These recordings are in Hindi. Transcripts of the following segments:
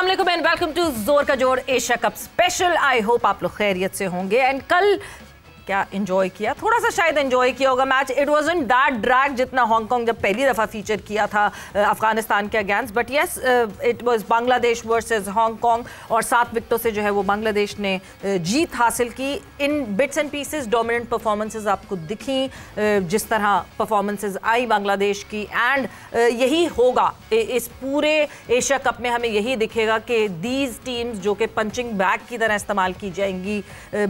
अस्सलाम वालेकुम एंड वेलकम टू जोर का जोर Asia Cup special. I hope आप लोग खैरियत से होंगे एंड कल क्या एंजॉय किया, थोड़ा सा शायद एंजॉय किया होगा match. It wasn't that drag जितना हांगकांग जब पहली दफ़ा फीचर किया था अफगानिस्तान के against, but yes it was Bangladesh versus Hong Kong और 7 विकेटों से जो है वो बांग्लादेश ने जीत हासिल की। In bits and pieces dominant performances आपको दिखी, जिस तरह परफॉर्मेंसेस आई बांग्लादेश की, एंड यही होगा इस पूरे एशिया कप में। हमें यही दिखेगा कि दीज टीम्स जो कि पंचिंग बैग की तरह इस्तेमाल की जाएंगी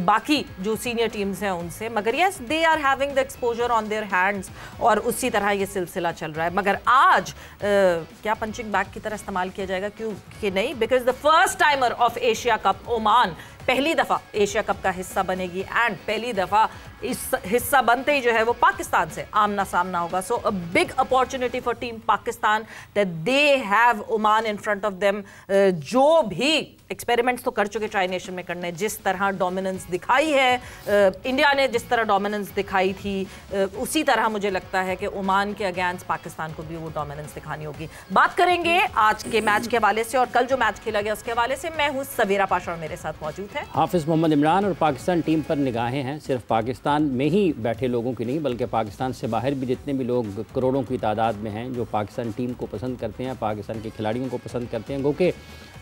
बाकी जो सीनियर टीम्स उनसे, मगर yes they are having the exposure on their hands और उसी तरह ये सिलसिला चल रहा है। मगर आज क्या पंचिंग बैग की तरह इस्तेमाल किया जाएगा? क्यों कि नहीं, because the first timer of Asia cup Oman पहली दफ़ा एशिया कप का हिस्सा बनेगी एंड पहली दफ़ा इस हिस्सा बनते ही जो है वो पाकिस्तान से आमना सामना होगा। So a big opportunity for team Pakistan that they have Oman in front of them. जो भी एक्सपेरिमेंट्स तो कर चुके ट्राई नेशन में करने, जिस तरह डोमिनेंस दिखाई है इंडिया ने, जिस तरह डोमिनेंस दिखाई थी उसी तरह मुझे लगता है कि ओमान के अगेंस्ट पाकिस्तान को भी वो डोमिनेंस दिखानी होगी। बात करेंगे आज के मैच के हवाले से और कल जो मैच खेला गया उसके हवाले से। मैं हूँ सवेरा पाशा और मेरे साथ मौजूद है हाफिज़ मोहम्मद इमरान। और पाकिस्तान टीम पर निगाहें हैं सिर्फ पाकिस्तान में ही बैठे लोगों की नहीं, बल्कि पाकिस्तान से बाहर भी जितने भी लोग करोड़ों की तादाद में हैं जो पाकिस्तान टीम को पसंद करते हैं, पाकिस्तान के खिलाड़ियों को पसंद करते हैं। गो कि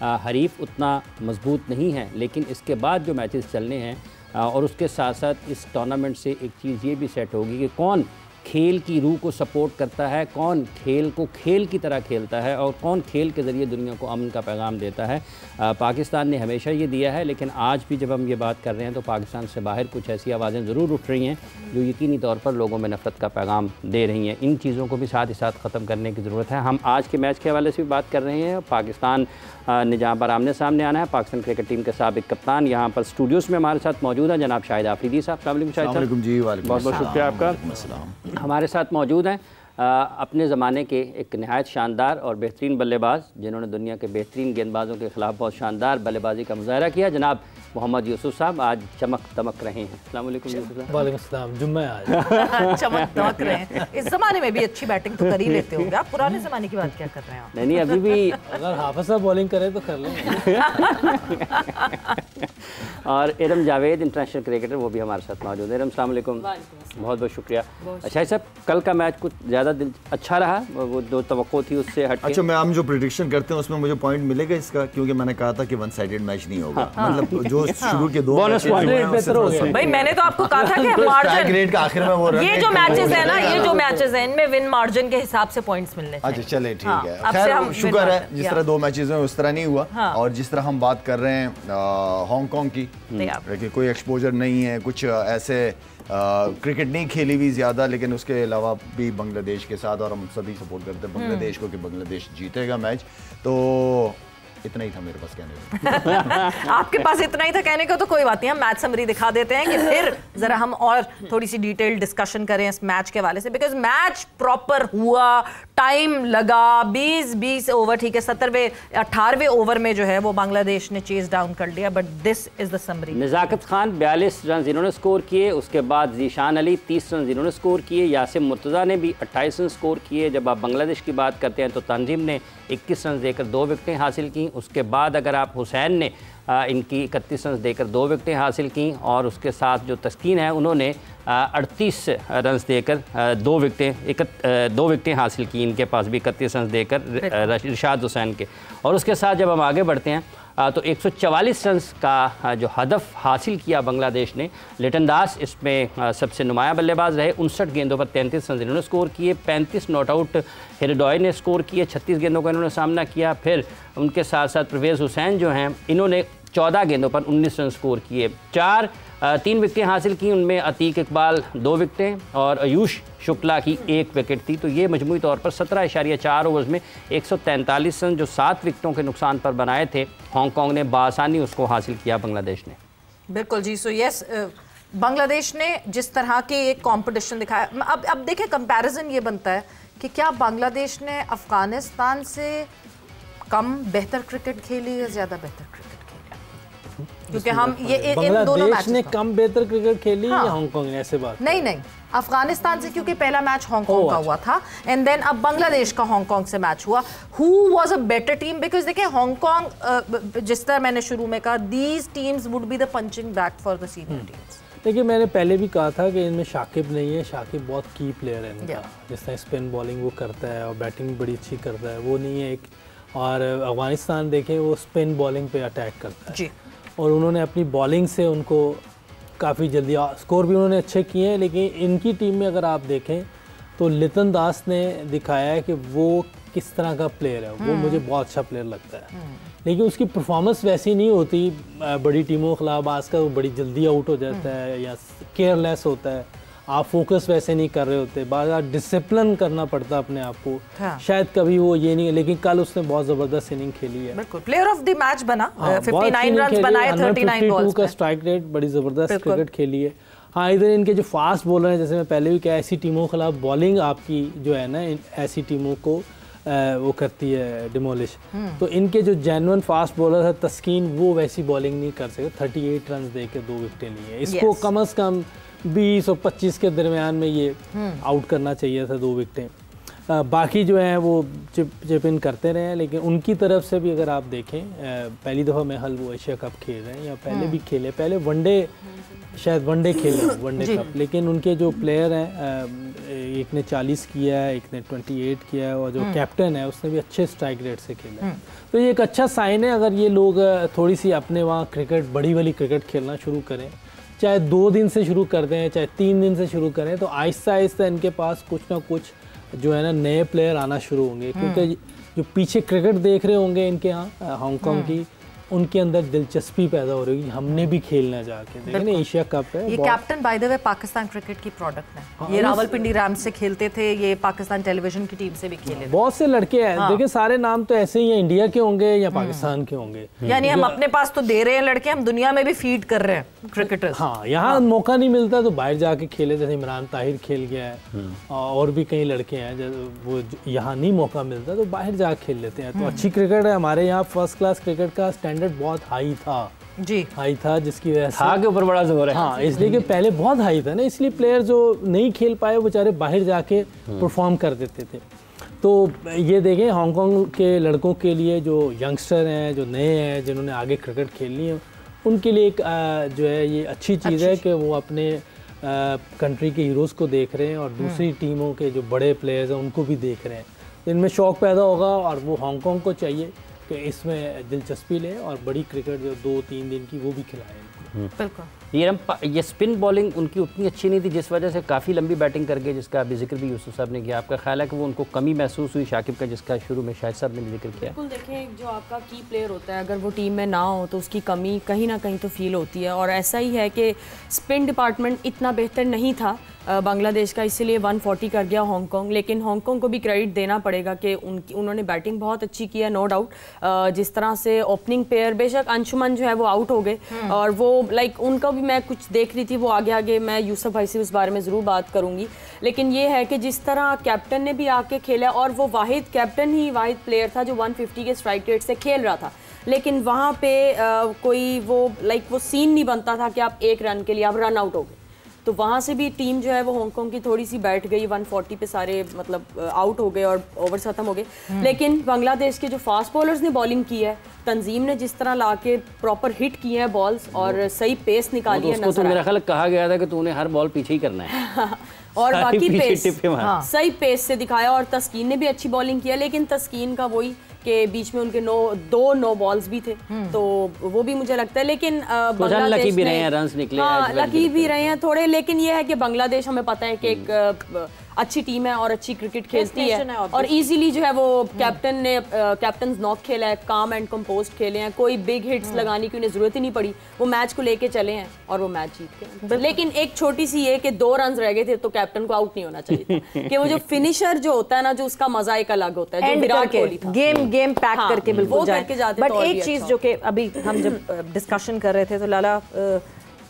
हरीफ उतना मजबूत नहीं है, लेकिन इसके बाद जो मैचेस चलने हैं और उसके साथ साथ इस टूर्नामेंट से एक चीज़ ये भी सेट होगी कि कौन खेल की रूह को सपोर्ट करता है, कौन खेल को खेल की तरह खेलता है और कौन खेल के ज़रिए दुनिया को अमन का पैगाम देता है। पाकिस्तान ने हमेशा ये दिया है, लेकिन आज भी जब हम ये बात कर रहे हैं तो पाकिस्तान से बाहर कुछ ऐसी आवाज़ें ज़रूर उठ रही हैं जो यकीनी तौर पर लोगों में नफ़रत का पैगाम दे रही हैं। इन चीज़ों को भी साथ ही साथ ख़त्म करने की ज़रूरत है। हम आज के मैच के हवाले से भी बात कर रहे हैं। पाकिस्तान ने जहाँ पर आमने सामने आना है, पाकिस्तान क्रिकेट टीम के साबिक कप्तान यहाँ पर स्टूडियोज़ में हमारे साथ मौजूद हैं जनाब शाहिद आफरीदी साहब। अस्सलाम वालेकुम जी। बहुत बहुत शुक्रिया आपका। हमारे साथ मौजूद हैं अपने ज़माने के एक नहायत शानदार और बेहतरीन बल्लेबाज जिन्होंने दुनिया के बेहतरीन गेंदबाजों के ख़िलाफ़ बहुत शानदार बल्लेबाजी का मुज़ाहरा किया, जनाब मोहम्मद यूसुफ साहब आज चमक दमक रहे हैं। अस्सलाम वालेकुम यूसुफ साहब। वालेकुम अस्सलाम। जुम्मा आज चमक दमक रहे हैं। इस ज़माने में भी अच्छी बैटिंग तो कर ही लेते होंगे आप, पुराने ज़माने की बात क्या कर रहे हैं आप? नहीं अभी भी अगर हाफिज़ साहब बॉलिंग करें तो कर लेंगे। और इरम जावेद इंटरनेशनल क्रिकेटर वो भी हमारे साथ मौजूद है। इरम अस्सलाम वालेकुम। बहुत बहुत शुक्रिया। अच्छा साहब, कल का मैच कुछ ज़्यादा अच्छा रहा, वो जो तवक्को थी उससे हट के? अच्छा, मैं हम जो प्रेडिक्शन करते हैं उसमें मुझे पॉइंट मिलेगा इसका, क्योंकि मैंने कहा था कि वन साइडेड मैच नहीं होगा। मतलब जो शुरू के 2 बोनस पॉइंट भाई मैंने तो आपको कहा था कि मार्जिन ग्रेड का आखिर में वो ये जो मैचेस है ना, ये जो मैचेस हैं इनमें विन मार्जिन के हिसाब से पॉइंट्स मिलने चाहिए। अच्छा चले ठीक है। खैर शुक्र है जिस तरह 2 मैचेस में उस तरह नहीं हुआ। और जिस तरह हम बात कर रहे हैं हांगकांग की, कि कोई एक्सपोजर नहीं है, कुछ ऐसे क्रिकेट नहीं खेली हुई ज़्यादा, लेकिन उसके अलावा भी बांग्लादेश के साथ, और हम सभी सपोर्ट करते हैं बांग्लादेश को कि बांग्लादेश जीतेगा मैच। तो इतना ही था मेरे पास कहने को। आपके पास इतना ही था कहने को, तो कोई बात नहीं, हम मैच समरी दिखा देते हैं कि फिर जरा हम और थोड़ी सी डिटेल डिस्कशन करें इस मैच के हवाले से, बिकॉज मैच प्रॉपर हुआ, टाइम लगा, 20 ओवर, ठीक है, 17वें 18वें ओवर में जो है वो बांग्लादेश ने चेज डाउन कर लिया, but this is the summary. Nazakat Khan 42 run इन्होंने स्कोर किए, उसके बाद जीशान अली 30 रन इन्होंने स्कोर किए, यासिम मुर्तज़ा ने भी 28 रन स्कोर किए। जब आप बांग्लादेश की बात करते हैं तो तंजीम ने 21 रन देकर 2 विकेटें हासिल की। उसके बाद अगर आप हुसैन ने इनकी 31 रन देकर 2 विकेटें हासिल की, और उसके साथ जो तस्कीन है उन्होंने 38 रन देकर 2 विकेटें हासिल की। इनके पास भी 31 रन देकर रिशाद हुसैन के। और उसके साथ जब हम आगे बढ़ते हैं तो 144 रन का जो हदफ हासिल किया बांग्लादेश ने। लिटन दास इसमें सबसे नुमाया बल्लेबाज रहे, 59 गेंदों पर 33 रन इन्होंने स्कोर किए। 35 नॉट आउट हिरडॉय ने स्कोर किए, 36 गेंदों का इन्होंने सामना किया। फिर उनके साथ साथ परवेज़ हुसैन जो हैं इन्होंने 14 गेंदों पर 19 रन स्कोर किए। 3 विकेटें हासिल की, उनमें अतीक इकबाल 2 विकेटें और आयुष शुक्ला की 1 विकेट थी। तो ये मजमूई तौर पर 17.4 ओवर्स में 143 रन जो 7 विकेटों के नुकसान पर बनाए थे, हांगकांग ने बासानी उसको हासिल किया बांग्लादेश ने। बिल्कुल जी। सो यस, बांग्लादेश ने जिस तरह के एक कंपटीशन दिखाया, अब देखिए कंपैरिजन ये बनता है कि क्या बांग्लादेश ने अफगानिस्तान से कम बेहतर क्रिकेट खेली या ज़्यादा बेहतर क्रिकेट खेली? क्योंकि हम ये इन दोनों मैच ने कम बेहतर क्रिकेट खेली हाँ। या हांगकांग ने, ऐसे बात नहीं, अफगानिस्तान से क्योंकि पहला मैच हांगकांग का हुआ था एंड देन अब बांग्लादेश का हांगकांग से मैच हुआ। Who was a better team? Because देखिए हांगकांग, जिस तरह मैंने शुरू में कहा, these teams would be the punching bag for the senior teams. देखिए मैंने पहले भी कहा था कि इनमें शाकिब नहीं है, शाकिब बहुत की प्लेयर है इनका, जिस तरह स्पिन बॉलिंग वो करता है और बैटिंग भी बड़ी अच्छी करता है, वो नहीं है एक। और अफगानिस्तान देखें वो स्पिन बॉलिंग पे अटैक करता है जी। और उन्होंने अपनी बॉलिंग से उनको काफ़ी जल्दी स्कोर भी उन्होंने अच्छे किए हैं। लेकिन इनकी टीम में अगर आप देखें तो लितन दास ने दिखाया है कि वो किस तरह का प्लेयर है, वो मुझे बहुत अच्छा प्लेयर लगता है। लेकिन उसकी परफॉर्मेंस वैसी नहीं होती बड़ी टीमों के खिलाफ, आज का वो बड़ी जल्दी आउट हो जाता है या केयरलेस होता है, आप फोकस वैसे नहीं कर रहे होते, बार डिसिप्लिन करना पड़ता अपने आप को। हाँ। शायद कभी वो ये नहीं, लेकिन कल उसने बहुत ज़बरदस्त इनिंग खेली है, बिल्कुल प्लेयर ऑफ द मैच बना। 59 रन्स बनाए 39 बॉल्स का स्ट्राइक रेट, बड़ी ज़बरदस्त क्रिकेट खेली है। हाँ, इधर इनके जो फास्ट बॉलर हैं, जैसे मैं पहले भी कहा, ऐसी टीमों के खिलाफ बॉलिंग आपकी जो है ना, ऐसी टीमों को वो करती है डिमोलिश। तो इनके जो जेन्युइन फास्ट बॉलर है तस्कीन, वो वैसी बॉलिंग नहीं कर सके। 38 रन दे के 2 विकेटें ली है। इसको कम से कम 20 और 25 के दरमियान में ये आउट करना चाहिए था 2 विकेटें। बाकी जो हैं वो चिप इन करते रहे हैं। लेकिन उनकी तरफ से भी अगर आप देखें, पहली दफ़ा में हल वो एशिया कप खेल रहे हैं या पहले भी खेले, पहले वनडे शायद वनडे खेले वनडे कप, लेकिन उनके जो प्लेयर हैं, एक ने 40 किया है, एक ने 28 किया है, और जो कैप्टन है उसने भी अच्छे स्ट्राइक रेट से खेला है। तो ये एक अच्छा साइन है अगर ये लोग थोड़ी सी अपने वहाँ क्रिकेट, बड़ी वाली क्रिकेट खेलना शुरू करें, चाहे 2 दिन से शुरू कर दें, चाहे 3 दिन से शुरू करें, तो आहिस्ता आहिस्ता इनके पास कुछ ना कुछ जो है ना नए प्लेयर आना शुरू होंगे। क्योंकि जो पीछे क्रिकेट देख रहे होंगे इनके यहाँ हांगकांग की, उनके अंदर दिलचस्पी पैदा हो रही है, हमने भी खेलना जाके। देखिए ना एशिया कप है। ये captain by the way Pakistan cricket की प्रोडक्ट है। हाँ, ये रावलपिंडी रैम्स से खेलते थे, ये पाकिस्तान टेलीविजन की टीम से भी खेले। बहुत से लड़के हैं। हाँ। देखिए सारे नाम तो ऐसे ही हैं, इंडिया के होंगे या पाकिस्तान के होंगे। यानी हम अपने पास तो दे रहे हैं लड़के, हम दुनिया में भी फीड कर रहे हैं क्रिकेटर्स। हाँ, यहाँ मौका नहीं मिलता तो बाहर जाके खेले, जैसे इमरान ताहिर खेल गया है, और भी कई लड़के हैं वो यहाँ नहीं मौका मिलता तो बाहर जाके खेल लेते हैं। तो अच्छी क्रिकेट है हमारे यहाँ, फर्स्ट क्लास क्रिकेट का स्टैंडर्ड बहुत हाई था जी, हाई था, जिसकी वजह से के ऊपर बड़ा जोर है। हाँ, इसलिए कि पहले बहुत हाई था ना, इसलिए प्लेयर जो नहीं खेल पाए वो बेचारे बाहर जाके परफॉर्म कर देते थे। तो ये देखें हांगकांग के लड़कों के लिए, जो यंगस्टर हैं, जो नए हैं, जिन्होंने आगे क्रिकेट खेलनी है, उनके लिए एक जो है ये अच्छी चीज़ है कि वो अपने कंट्री के हीरोज़ को देख रहे हैं और दूसरी टीमों के जो बड़े प्लेयर्स हैं उनको भी देख रहे हैं। इनमें शौक़ पैदा होगा और वो हांगकांग को चाहिए कि इसमें दिलचस्पी लें और बड़ी क्रिकेट जो 2-3 दिन की वो भी खिलाएं। बिल्कुल। ये स्पिन बॉलिंग उनकी उतनी अच्छी नहीं थी, जिस वजह से काफ़ी लंबी बैटिंग कर गए, जिसका अभी जिक्र भी यूसुफ साहब ने किया। आपका ख्याल है कि वो उनको कमी महसूस हुई शाकिब का, जिसका शुरू में शाहिद साहब ने भी जिक्र किया? बिल्कुल, देखें जो आपका की प्लेयर होता है, अगर वो टीम में ना हो तो उसकी कमी कहीं ना कहीं तो फील होती है। और ऐसा ही है कि स्पिन डिपार्टमेंट इतना बेहतर नहीं था बांग्लादेश का, इसीलिए 140 कर गया हांगकांग। लेकिन हांगकांग को भी क्रेडिट देना पड़ेगा कि उन्होंने बैटिंग बहुत अच्छी की है, नो डाउट। जिस तरह से ओपनिंग पेयर, बेशक अंशुमन जो है वो आउट हो गए, और वो लाइक उनका भी मैं कुछ देख रही थी, वो आगे आगे मैं यूसुफ भाई से उस बारे में ज़रूर बात करूँगी। लेकिन ये है कि जिस तरह कैप्टन ने भी आके खेला, और वो वाहिद कैप्टन ही वाहिद प्लेयर था जो 150 के स्ट्राइक रेट से खेल रहा था। लेकिन वहाँ पे कोई वो सीन नहीं बनता था कि आप 1 रन के लिए आप रन आउट हो गए। तो वहाँ से भी टीम जो है वो हांगकांग की थोड़ी सी बैठ गई, 140 पे सारे मतलब आउट हो गए और ओवर्स खत्म हो गए। लेकिन बांग्लादेश के जो फास्ट बॉलर्स ने बॉलिंग की है, तंजीम ने जिस तरह लाके प्रॉपर हिट किए हैं बॉल्स और सही पेस निकाली है, तो मेरा ख्याल कहा गया था कि तूने हर बॉल पीछे ही करना है और बाकी पेस सही पेस से दिखाया। और तस्कीन ने भी अच्छी बॉलिंग किया, लेकिन तस्कीन का वही के बीच में उनके 2 नो बॉल्स भी थे, तो वो भी मुझे लगता है। लेकिन लकी भी रहे हैं, रन्स निकले, हाँ लकी भी रहे हैं थोड़े। लेकिन ये है कि बांग्लादेश हमें पता है कि एक अच्छी टीम है और अच्छी क्रिकेट खेलती है, और इजीली जो है वो कैप्टन नॉक खेला है, काम एंड कंपोज्ड खेले हैं, कोई बिग हिट्स लगाने की उन्हें जरूरत ही नहीं पड़ी, वो मैच को लेके चले हैं और वो मैच जीत गए। लेकिन एक छोटी सी ये कि 2 रन रह गए थे तो कैप्टन को आउट नहीं होना चाहिए था कि वो जो फिनिशर जो होता है ना, जो उसका मजा एक अलग होता है, जो विराट कोहली था, गेम पैक करके बिल्कुल जाते। बट एक चीज जो कि अभी हम जब डिस्कशन कर रहे थे तो Lala,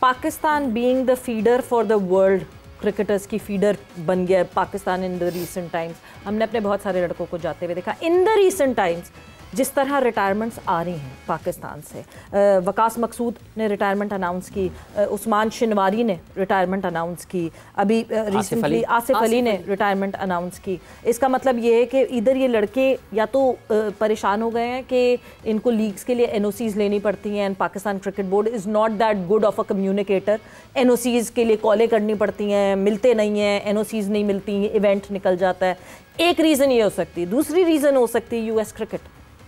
Pakistan being the feeder for the world, cricketers की फीडर बन गया Pakistan in the recent times. हमने अपने बहुत सारे लड़कों को जाते हुए देखा इन द रीसेंट टाइम्स। जिस तरह रिटायरमेंट्स आ रही हैं पाकिस्तान से, वकास मकसूद ने रिटायरमेंट अनाउंस की, उस्मान शिनवारी ने रिटायरमेंट अनाउंस की, अभी रिसेंटली आसिफ अली ने रिटायरमेंट अनाउंस की। इसका मतलब ये है कि इधर ये लड़के या तो परेशान हो गए हैं कि इनको लीग्स के लिए एनओसीज लेनी पड़ती हैं, and Pakistan cricket board is not that good of a communicator. NOCs के लिए कॉलें करनी पड़ती हैं, मिलते नहीं हैं, एनओसीज नहीं मिलती, इवेंट निकल जाता है। एक रीज़न ये हो सकती है। दूसरी रीज़न हो सकती है यूएस क्रिकेट,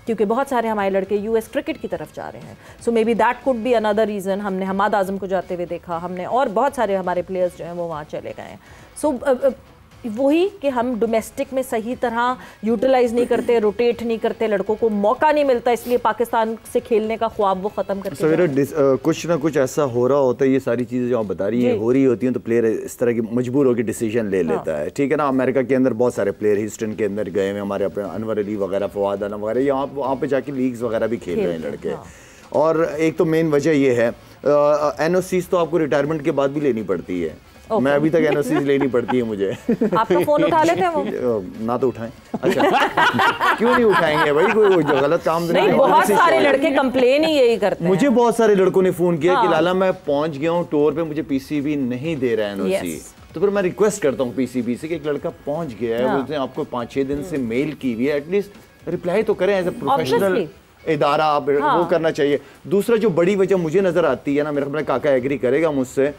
क्योंकि बहुत सारे हमारे लड़के यूएस क्रिकेट की तरफ जा रहे हैं। So maybe that could be another reason. हमने हमाद आजम को जाते हुए देखा, हमने और बहुत सारे हमारे प्लेयर्स जो हैं वो वहाँ चले गए हैं। सो वही कि हम डोमेस्टिक में सही तरह यूटिलाइज नहीं करते, रोटेट नहीं करते, लड़कों को मौका नहीं मिलता, इसलिए पाकिस्तान से खेलने का ख्वाब वो ख़त्म करके कुछ ना कुछ ऐसा हो रहा होता है। ये सारी चीज़ें जो आप बता रही हैं हो रही होती हैं, तो प्लेयर इस तरह की मजबूर होकर डिसीजन ले लेता है। ठीक है ना, अमेरिका के अंदर बहुत सारे प्लेयर ह्यूस्टन के अंदर गए हैं, हमारे अपने अनवर अली वगैरह, फवाद आलम वगैरह, यहाँ वहाँ पे जाके लीग्स वगैरह भी खेल रहे हैं लड़के। और एक तो मेन वजह ये है, एनओसीज तो आपको रिटायरमेंट के बाद भी लेनी पड़ती है। मैं अभी तक एनओसीज लेनी पड़ती है मुझे। आपका फोन उठा लेते हैं वो? ना तो उठाएं। अच्छा क्यों नहीं उठाएंगे भाई, कोई गलत काम नहीं। बहुत सारे लड़के कंप्लेन ही यही करते हैं। मुझे बहुत सारे लड़कों ने फोन किया कि लाला मैं पहुंच गया हूँ टूर पे, मुझे पीसीबी नहीं दे रहा है एनओसी। तो फिर मैं रिक्वेस्ट करता हूँ पीसीबी से कि एक लड़का पहुंच गया है, उसने आपको 5-6 दिन से मेल की हुई है, एटलीस्ट रिप्लाई तो करें एज ए प्रोफेशनल इदारा, आप वो करना चाहिए। दूसरा जो बड़ी वजह मुझे नजर आती है ना, मेरा काका एग्री करेगा मुझसे,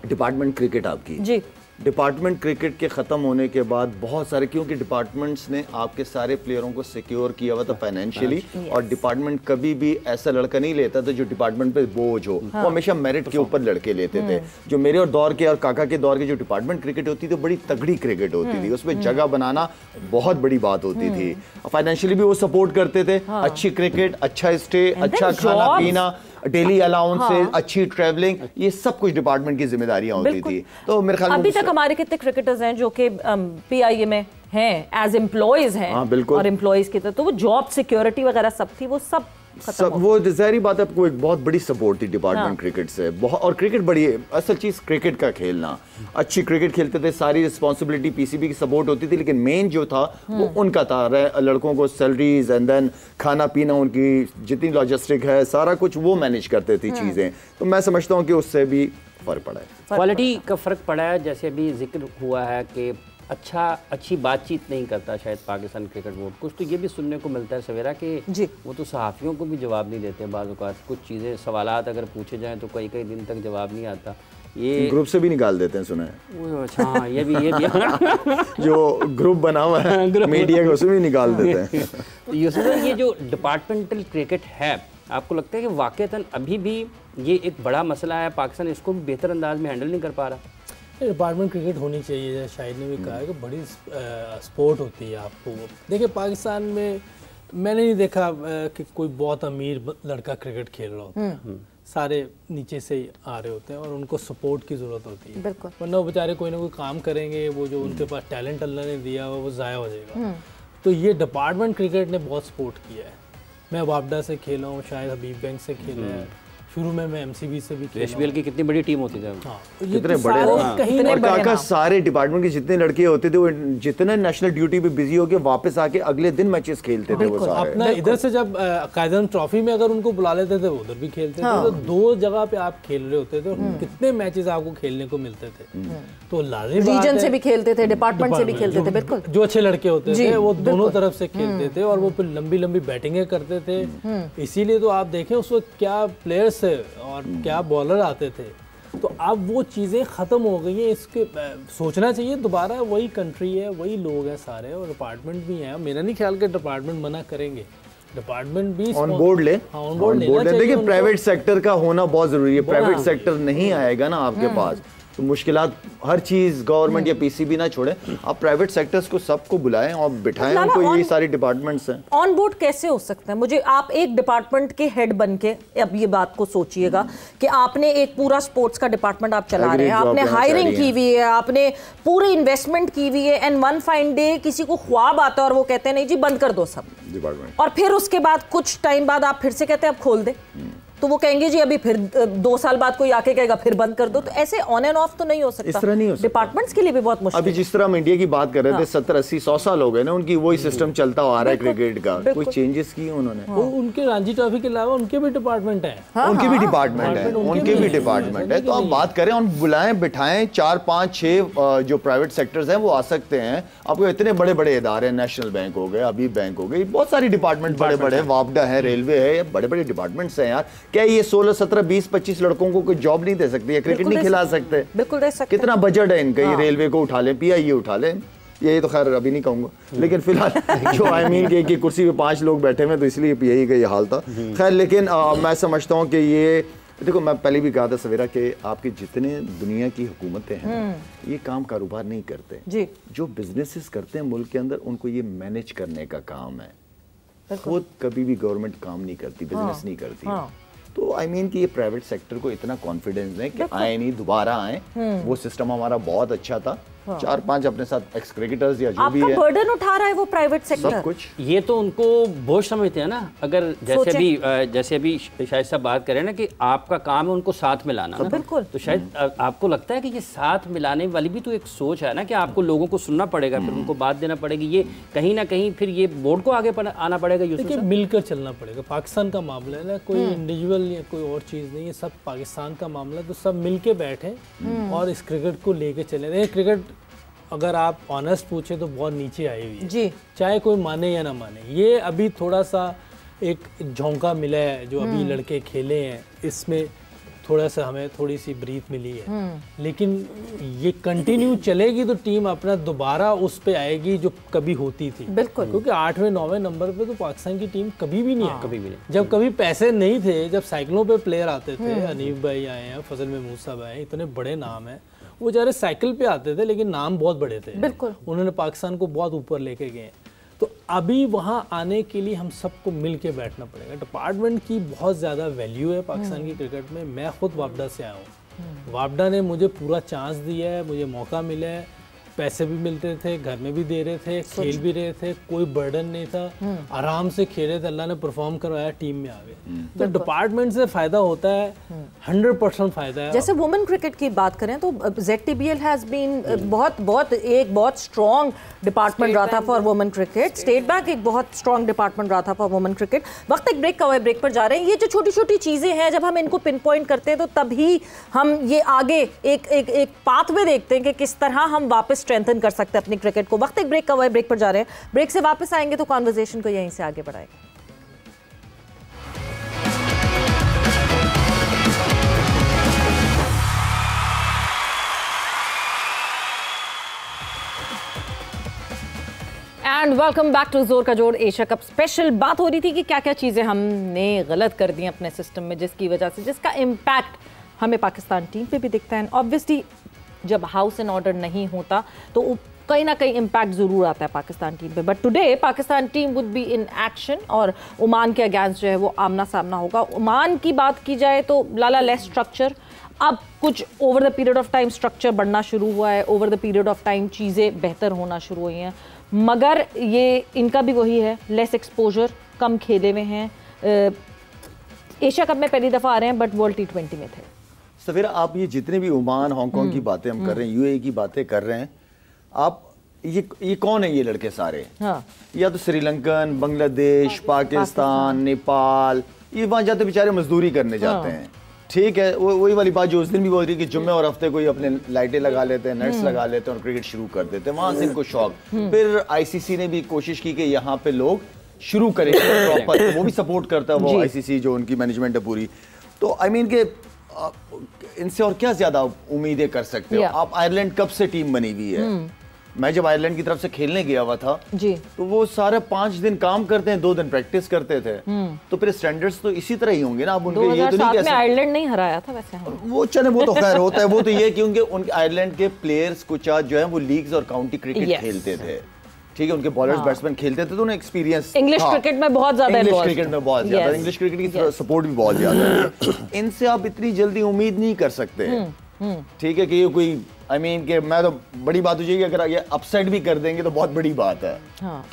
डिपार्टमेंट क्रिकेट आपकी जी। डिपार्टमेंट क्रिकेट के ख़त्म होने के बाद बहुत सारे, क्योंकि डिपार्टमेंट्स ने आपके सारे प्लेयरों को सिक्योर किया हुआ था फाइनेंशियली, और डिपार्टमेंट कभी भी ऐसा लड़का नहीं लेता था जो डिपार्टमेंट पे बोझ हो। वो हमेशा मेरिट के ऊपर लड़के लेते थे। जो मेरे और दौर के और काका के दौर के जो डिपार्टमेंट क्रिकेट होती थी, बड़ी तगड़ी क्रिकेट होती थी, उसमें जगह बनाना बहुत बड़ी बात होती थी। फाइनेंशियली भी वो सपोर्ट करते थे, अच्छी क्रिकेट, अच्छा स्टे, अच्छा खाना पीना, डेली अलाउंसेस, अच्छी ट्रैवलिंग, ये सब कुछ डिपार्टमेंट की जिम्मेदारियां होती थी। तो मेरे ख्याल में अभी तक हमारे कितने क्रिकेटर्स हैं जो कि पीआईए में हैं, एज एम्प्लॉयज हैं, और एम्प्लॉयज की तरह, तो वो जॉब सिक्योरिटी वगैरह सब थी, वो सब वो ज़ाहिर बात है, आपको एक बहुत बड़ी सपोर्ट थी डिपार्टमेंट क्रिकेट से। बहुत, और क्रिकेट बड़ी असल चीज़ क्रिकेट का खेलना, अच्छी क्रिकेट खेलते थे, सारी रिस्पॉन्सिबिलिटी पीसीबी की सपोर्ट होती थी, लेकिन मेन जो था वो उनका था, लड़कों को सैलरीज एंड देन खाना पीना, उनकी जितनी लॉजिस्टिक है, सारा कुछ वो मैनेज करते थे चीज़ें। तो मैं समझता हूँ कि उससे भी फ़र्क पड़ा है, क्वालिटी का फ़र्क पड़ा है। जैसे अभी जिक्र हुआ है कि अच्छी बातचीत नहीं करता शायद पाकिस्तान क्रिकेट बोर्ड। कुछ तो ये भी सुनने को मिलता है सवेरा कि वो तो सहाफ़ियों को भी जवाब नहीं देते बाज़ औक़ात। कुछ चीज़ें, सवालात अगर पूछे जाएं तो कई दिन तक जवाब नहीं आता। ये ग्रुप से भी निकाल देते हैं, सुना है। अच्छा हाँ, ये भी जो ग्रुप बना हुआ है मीडिया का, उसमें भी निकाल देते हैं। यूसुफ, ये जो डिपार्टमेंटल क्रिकेट है, आपको लगता है कि वाक़तन अभी भी ये एक बड़ा मसला है, पाकिस्तान इसको बेहतर अंदाज में हैंडल नहीं कर पा रहा? डिपार्टमेंट क्रिकेट होनी चाहिए, जैसे शाहिद ने भी कहा है कि बड़ी स्पोर्ट होती है। आपको देखिए पाकिस्तान में मैंने नहीं देखा कि कोई बहुत अमीर लड़का क्रिकेट खेल रहा होता है, सारे नीचे से ही आ रहे होते हैं और उनको सपोर्ट की ज़रूरत होती है, वरना वो बेचारे कोई ना कोई काम करेंगे, वो जो उनके पास टैलेंट अल्लाह ने दिया हुआ वो ज़ाया हो जाएगा। तो ये डिपार्टमेंट क्रिकेट ने बहुत सपोर्ट किया है। मैं वापडा से खेला हूँ, शायद हबीब बैंक से खेला है, शुरू में मैं एमसीबी से भी खेला। एसबीएल की कितनी बड़ी टीम होती थी। हाँ, कितने बड़े और काका सारे डिपार्टमेंट के जितने लड़के होते थे वो जितने नेशनल ड्यूटी पे बिजी होके वापस आके अगले दिन मैचेस खेलते थे। वो सारे अपना इधर से जब कायदम ट्रॉफी में अगर उनको बुला लेते थे वो उधर भी खेलते थे। तो दो जगह पे आप खेल रहे होते थे, कितने मैचेस आपको खेलने को मिलते थे। तो लाजिम रीजन से भी खेलते थे, डिपार्टमेंट से भी खेलते थे। बिल्कुल, जो अच्छे लड़के होते थे वो दोनों तरफ से खेलते थे और वो फिर लंबी लंबी बैटिंगें करते थे। इसीलिए तो आप देखें उस वक्त क्या प्लेयर्स थे और क्या बॉलर आते थे। तो अब वो चीज़ें ख़त्म हो गई हैं। इसके सोचना चाहिए दोबारा, वही कंट्री है, वही लोग हैं सारे, और डिपार्टमेंट भी हैं। मेरा नहीं ख्याल कि डिपार्टमेंट मना करेंगे, डिपार्टमेंट भी ऑन बोर्ड ले। ऑन बोर्ड ले। देखिए प्राइवेट सेक्टर का होना बहुत ज़रूरी है। प्राइवेट सेक्टर नहीं आएगा ना आपके पास तो मुश्किलात, हर चीज़ गवर्नमेंट या पीसीबी ना छोड़े, आप प्राइवेट सेक्टर्स को सबको बुलाएं और बिठाएं उनको। यही सारी डिपार्टमेंट्स हैं। ऑन बोर्ड कैसे हो सकता है? मुझे आप एक डिपार्टमेंट के हेड बन के अब ये बात को सोचिएगा कि आपने एक पूरा स्पोर्ट्स का डिपार्टमेंट आप चला रहे हैं, आपने हायरिंग की हुई है, आपने पूरी इन्वेस्टमेंट की हुई है, एंड वन फाइन डे किसी को ख्वाब आता है और वो कहते हैं नहीं जी बंद कर दो सब डिपार्टमेंट, और फिर उसके बाद कुछ टाइम बाद आप फिर से कहते हैं अब खोल दे। तो वो कहेंगे जी अभी फिर 2 साल बाद कोई आके कहेगा फिर बंद कर दो। तो ऐसे ऑन एंड ऑफ तो नहीं हो सकता, इस तरह नहीं हो सकता। डिपार्टमेंट्स के लिए भी बहुत मुश्किल। अभी जिस तरह हम इंडिया की बात कर रहे थे 70, 80, 100 साल हो गए ना उनकी, वही सिस्टम चलता आ रहा है क्रिकेट का। कोई चेंजेस किए उन्होंने? उनके रणजी ट्रॉफी के अलावा उनके भी डिपार्टमेंट है, उनके भी डिपार्टमेंट है, उनके भी डिपार्टमेंट है। तो आप बात करें, उन बुलाएं बिठाएं, 4, 5, 6 जो प्राइवेट सेक्टर्स हैं वो आ सकते हैं। आपको इतने बड़े बड़े इदारे, नेशनल बैंक हो गए, अभी बैंक हो गई, बहुत सारी डिपार्टमेंट बड़े बड़े, वापडा है, रेलवे है, बड़े बड़े डिपार्टमेंट्स हैं यार। क्या ये 16, 17, 20, 25 लड़कों को कोई जॉब नहीं दे सकती है? क्रिकेट नहीं खिला सकते? बिल्कुल दे सकते। कितना बजट है इनका? ये रेलवे को उठा लें, PIA उठा लें, यही तो खैर अभी नहीं कहूंगा, लेकिन फिलहाल जो आई मीन कि कुर्सी पे 5 लोग बैठे हुए, तो इसलिए PIA का ये हाल था। खैर लेकिन मैं समझता हूँ कि ये देखो, मैं पहले भी कहा था सवेरा कि आपके जितने दुनिया की हुकूमतें हैं ये काम कारोबार नहीं करते जी। जो बिजनेसेस करते हैं मुल्क के अंदर, उनको ये मैनेज करने का काम है। खुद कभी भी गवर्नमेंट काम नहीं करती, बिजनेस नहीं करती। तो आई मीन कि ये प्राइवेट सेक्टर को इतना कॉन्फिडेंस है कि आए नहीं, दोबारा आए। वो सिस्टम हमारा बहुत अच्छा था। 4-5 अपने साथ एक्स क्रिकेटर्स या जो भी है, बर्डन उठा रहा है वो प्राइवेट सेक्टर, सब कुछ। ये तो उनको बोझ समझते हैं ना। अगर जैसे अभी शायद साहब बात करें ना कि आपका काम है उनको साथ मिलाना, बिल्कुल। तो शायद आपको लगता है कि ये साथ मिलाने वाली भी तो एक सोच है ना कि आपको लोगों को सुनना पड़ेगा, फिर उनको बात देना पड़ेगी। ये कहीं ना कहीं फिर ये बोर्ड को आगे आना पड़ेगा। देखिए, मिलकर चलना पड़ेगा। पाकिस्तान का मामला है ना, कोई इंडिविजुअल या कोई और चीज़ नहीं है, सब पाकिस्तान का मामला है। तो सब मिलके बैठे और इस क्रिकेट को लेके चले। क्रिकेट अगर आप ऑनेस्ट पूछे तो बहुत नीचे आई हुई है जी, चाहे कोई माने या ना माने। ये अभी थोड़ा सा एक झोंका मिला है जो अभी लड़के खेले हैं, इसमें थोड़ा सा हमें थोड़ी सी ब्रीथ मिली है। लेकिन ये कंटिन्यू चलेगी तो टीम अपना दोबारा उस पे आएगी जो कभी होती थी। बिल्कुल। क्योंकि 8वें 9वें नंबर पे तो पाकिस्तान की टीम कभी भी नहीं आई, कभी भी नहीं। जब कभी पैसे नहीं थे, जब साइकिलों पे प्लेयर आते थे, हनीफ भाई आए हैं, फजल महमूद साहब आए, इतने बड़े नाम हैं, वो जा रहे साइकिल पे आते थे लेकिन नाम बहुत बड़े थे। बिल्कुल। उन्होंने पाकिस्तान को बहुत ऊपर लेके गए। तो अभी वहाँ आने के लिए हम सबको मिल के बैठना पड़ेगा। डिपार्टमेंट की बहुत ज़्यादा वैल्यू है पाकिस्तान की क्रिकेट में। मैं खुद वापडा से आया हूँ, वापडा ने मुझे पूरा चांस दिया है, मुझे मौका मिला है, पैसे भी मिलते थे, घर में भी दे रहे थे, खेल भी रहे थे, कोई बर्डन नहीं था, आराम से खेले थे, अल्लाह ने परफॉर्म करवाया, टीम में आ गए। तो डिपार्टमेंट से फ़ायदा होता है, 100% फ़ायदा है। जैसे वुमेन क्रिकेट की बात करें तो ZTBL हैज़ बीन बहुत स्ट्रॉन्ग डिपार्टमेंट रहा था for women cricket. State bank एक बहुत स्ट्रॉन्ग डिपार्टमेंट रहा था फॉर वुमेन क्रिकेट। वक्त एक ब्रेक का हुआ, ब्रेक पर जा रहे हैं। ये जो छोटी छोटी चीज़ें हैं, जब हम इनको पिन पॉइंट करते हैं तो तभी हम ये आगे एक पाथवे देखते हैं कि किस तरह हम वापस स्ट्रेंथन कर सकते हैं अपनी क्रिकेट को। वक्त एक ब्रेक का हुआ है, ब्रेक पर जा रहे हैं। ब्रेक से वापस आएंगे तो कॉन्वर्सेशन को यहीं से आगे बढ़ाएंगे। एंड वेलकम बैक टू जोर का जोड़ एशिया कप स्पेशल। बात हो रही थी कि क्या क्या चीज़ें हमने गलत कर दी अपने सिस्टम में, जिसकी वजह से जिसका इम्पैक्ट हमें पाकिस्तान टीम पे भी दिखता है। ऑब्वियसली जब हाउस एंड ऑर्डर नहीं होता तो कहीं ना कहीं इम्पैक्ट ज़रूर आता है पाकिस्तान टीम पे। But today Pakistan team would be in action और ओमान के अगेंस्ट जो है वो आमना सामना होगा। ओमान की बात की जाए तो लाला लेस स्ट्रक्चर, अब कुछ over the period of time structure बढ़ना शुरू हुआ है, over the period of time चीज़ें बेहतर होना शुरू हुई हैं, मगर ये इनका भी वही है, लेस एक्सपोजर, कम खेले में हैं। एशिया कप में पहली दफ़ा आ रहे हैं बट वर्ल्ड T20 में थे। सवेरा, आप ये जितने भी ओमान, हांगकांग की बातें हम कर रहे हैं, UAE की बातें कर रहे हैं, आप ये कौन है ये लड़के सारे? हाँ। या तो श्रीलंकन, बांग्लादेश, पाकिस्तान, नेपाल, ये वहाँ जाते बेचारे मजदूरी करने जाते हैं। ठीक है, वही वाली बात जो उस दिन भी बोल रही कि जुम्मे और हफ्ते कोई अपने लाइटें लगा लेते हैं, नेट्स लगा लेते हैं और क्रिकेट शुरू कर देते हैं, वहां से इनको शौक। फिर ICC ने भी कोशिश की कि यहाँ पे लोग शुरू करें प्रॉपर, वो भी सपोर्ट करता है, वो ICC जो उनकी मैनेजमेंट है पूरी। तो आई मीन के इनसे और क्या ज्यादा उम्मीदें कर सकते हो आप? आयरलैंड कब से टीम बनी हुई है? मैं जब आयरलैंड की तरफ से खेलने गया हुआ था जी, तो वो सारे 5 दिन काम करते हैं, 2 दिन प्रैक्टिस करते थे। तो फिर स्टैंडर्ड्स तो इसी तरह ही होंगे ना। अब उनके ये तो नहीं कैसे आयरलैंड नहीं हराया था वैसे वो चले, वो तो खैर होता है। वो तो ये क्योंकि उनके आयरलैंड के प्लेयर्स कुछ जो है वो लीग्स और काउंटी क्रिकेट खेलते थे। ठीक है, उनके बॉलर्स बैट्समैन खेलते थे तो उन्हें एक्सपीरियंस इंग्लिश क्रिकेट में बहुत ज्यादा, इंग्लिश क्रिकेट में बहुत ज्यादा, इंग्लिश क्रिकेट की सपोर्ट भी बहुत ज्यादा है। इनसे आप इतनी जल्दी उम्मीद नहीं कर सकते। ठीक है कि ये कोई आई मीन कि मैं तो बड़ी बात हो जाएगी अगर ये अपसेट भी कर देंगे तो बहुत बड़ी बात है।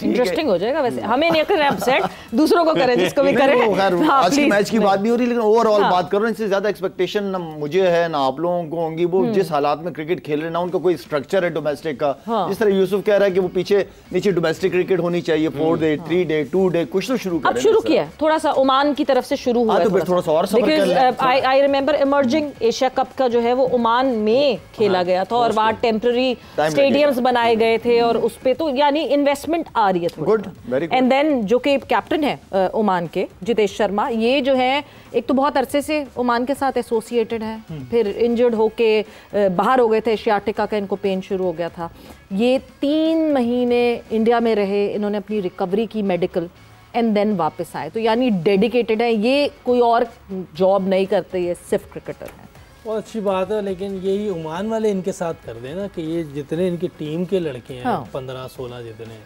इंटरेस्टिंग हो जाएगा वैसे, हमें नहीं करना अपसेट, दूसरों को करें जिसको भी करें। आज की मैच की बात नहीं हो रही, लेकिन ओवरऑल बात करो, इससे ज्यादा एक्सपेक्टेशन ना मुझे है ना आप लोगों को होंगी। वो जिस हालात में क्रिकेट खेल रहे ना, उनका कोई स्ट्रक्चर है डोमेस्टिक का, जिस तरह यूसुफ कह रहा है कि वो पीछे नीचे डोमेस्टिक क्रिकेट होनी चाहिए, 4 डे 3 डे 2 डे कुछ तो शुरू करें। अब शुरू किया थोड़ा सा, ओमान की तरफ से शुरू हुआ है थोड़ा सा और सफर कर लें। I remember emerging Asia cup का जो है वो ओमान में खेला गया था और वहाँ टेम्पररी स्टेडियम्स बनाए गए थे और उस पे तो यानी इन्वेस्टमेंट आ रही है। Good, very good. And then जो कि कैप्टन है ओमान के जितेश शर्मा, ये जो है एक तो बहुत अरसे से ओमान के साथ एसोसिएटेड है, फिर इंजर्ड होके बाहर हो गए थे, एशियाटिका का इनको पेन शुरू हो गया था। ये 3 महीने इंडिया में रहे, इन्होंने अपनी रिकवरी की मेडिकल एंड देन वापस आए, तो यानी डेडिकेटेड है, ये कोई और जॉब नहीं करते, ये सिर्फ क्रिकेटर है। बहुत अच्छी बात है, लेकिन यही ओमान वाले इनके साथ कर देना कि ये जितने इनकी टीम के लड़के हैं 15-16 जितने,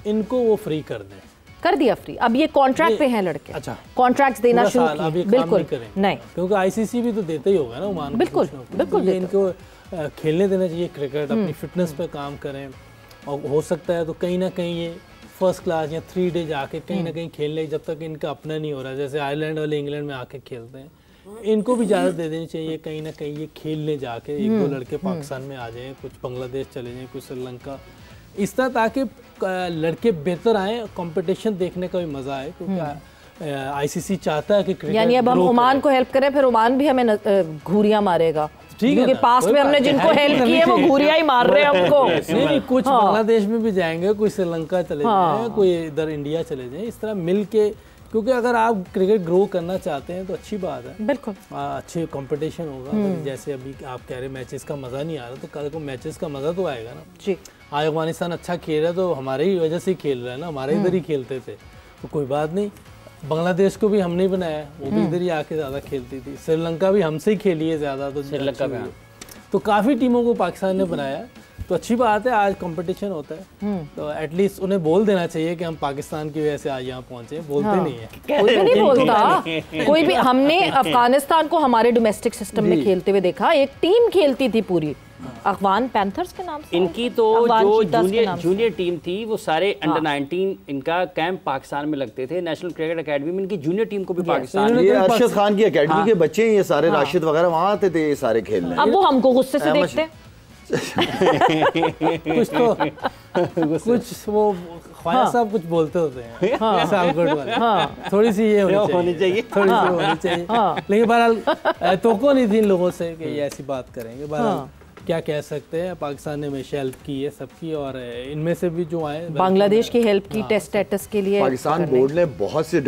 इनको वो फ्री कर दें। कर दिया फ्री, अब ये कॉन्ट्रैक्ट पे हैं लड़के। अच्छा, कॉन्ट्रैक्ट्स देना शुरू किए। बिल्कुल नहीं, क्योंकि आईसीसी भी तो देता ही होगा ना ओमान को। बिल्कुल बिल्कुल, इनको खेलने देना चाहिए क्रिकेट, अपनी फिटनेस पे काम करें, और हो सकता है तो कहीं ना कहीं ये फर्स्ट क्लास या 3 डे जाके कहीं ना कहीं खेल ले, जब तक इनका अपना नहीं हो रहा। जैसे आयरलैंड वाले इंग्लैंड में आके खेलते हैं, इनको भी इजाज़त दे देनी चाहिए कहीं ना कहीं ये खेलने जाके। 1-2 लड़के पाकिस्तान में आ जाएं, कुछ बांग्लादेश चले जाएं, कुछ श्रीलंका, इस तरह, ताकि लड़के बेहतर आए, कंपटीशन देखने का भी मज़ा आए। क्योंकि आईसीसी चाहता है कि क्रिकेट, यानी अब हम ओमान को हेल्प करें, फिर ओमान भी हमें घूरियां मारेगा। क्योंकि पास्ट में हमने जिनको हेल्प की है वो घूरियां ही मार रहे हैं हमको। नहीं, कुछ बांग्लादेश में भी जाएंगे, कोई श्रीलंका चले जाएं, कोई इधर इंडिया चले जाएं, इस तरह मिल के, क्योंकि अगर आप क्रिकेट ग्रो करना चाहते हैं तो अच्छी बात है। बिल्कुल, अच्छे कंपटीशन होगा। जैसे अभी आप कह रहे मैचेस का मज़ा नहीं आ रहा, तो कल को मैचेस का मज़ा तो आएगा ना जी। आज अफगानिस्तान अच्छा खेल रहा है तो हमारे ही वजह से खेल रहा है ना, हमारे इधर ही खेलते थे, तो कोई बात नहीं। बांग्लादेश को भी हमने बनाया, वो भी इधर ही आके ज़्यादा खेलती थी। श्रीलंका भी हमसे ही खेली है ज़्यादा, तो श्रीलंका में तो काफ़ी टीमों को पाकिस्तान ने बनाया, तो अच्छी बात है। आज कंपटीशन होता है तो एटलीस्ट उन्हें बोल देना चाहिए कि हम पाकिस्तान की वजह से आज यहाँ पहुंचे। बोलते नहीं है, कोई भी नहीं बोलता कोई भी। हमने अफगानिस्तान को हमारे डोमेस्टिक सिस्टम में खेलते हुए देखा, एक टीम खेलती थी पूरी, अफगान पैंथर्स के नाम से। इनकी तो जो जूनियर टीम थी वो सारे अंडर 19 इनका कैंप पाकिस्तान में लगते थे। नेशनल क्रिकेट एकेडमी में इनकी जूनियर टीम को भी पाकिस्तान, ये अरशद खान की एकेडमी के बच्चे हैं ये सारे, राशिद वगैरह वहाँ आते थे ये सारे खेलने। अब वो हमको गुस्से से देखते हैं। कुछ वो ख्वाजा साहब कुछ बोलते होते हैं सालकोट वाले, थोड़ी सी ये होनी चाहिए, थोड़ी सी होनी चाहिए। लेकिन बहरहाल तोको नहीं थी इन लोगों से कि ये ऐसी बात करेंगे। बहरहाल क्या कह सकते हैं, पाकिस्तान ने हमेशा हेल्प की है सबकी, और इनमें से भी जो आए बांग्लादेश की हेल्प की टेस्ट स्टेटस के लिए। पाकिस्तान बोर्ड ने बहुत से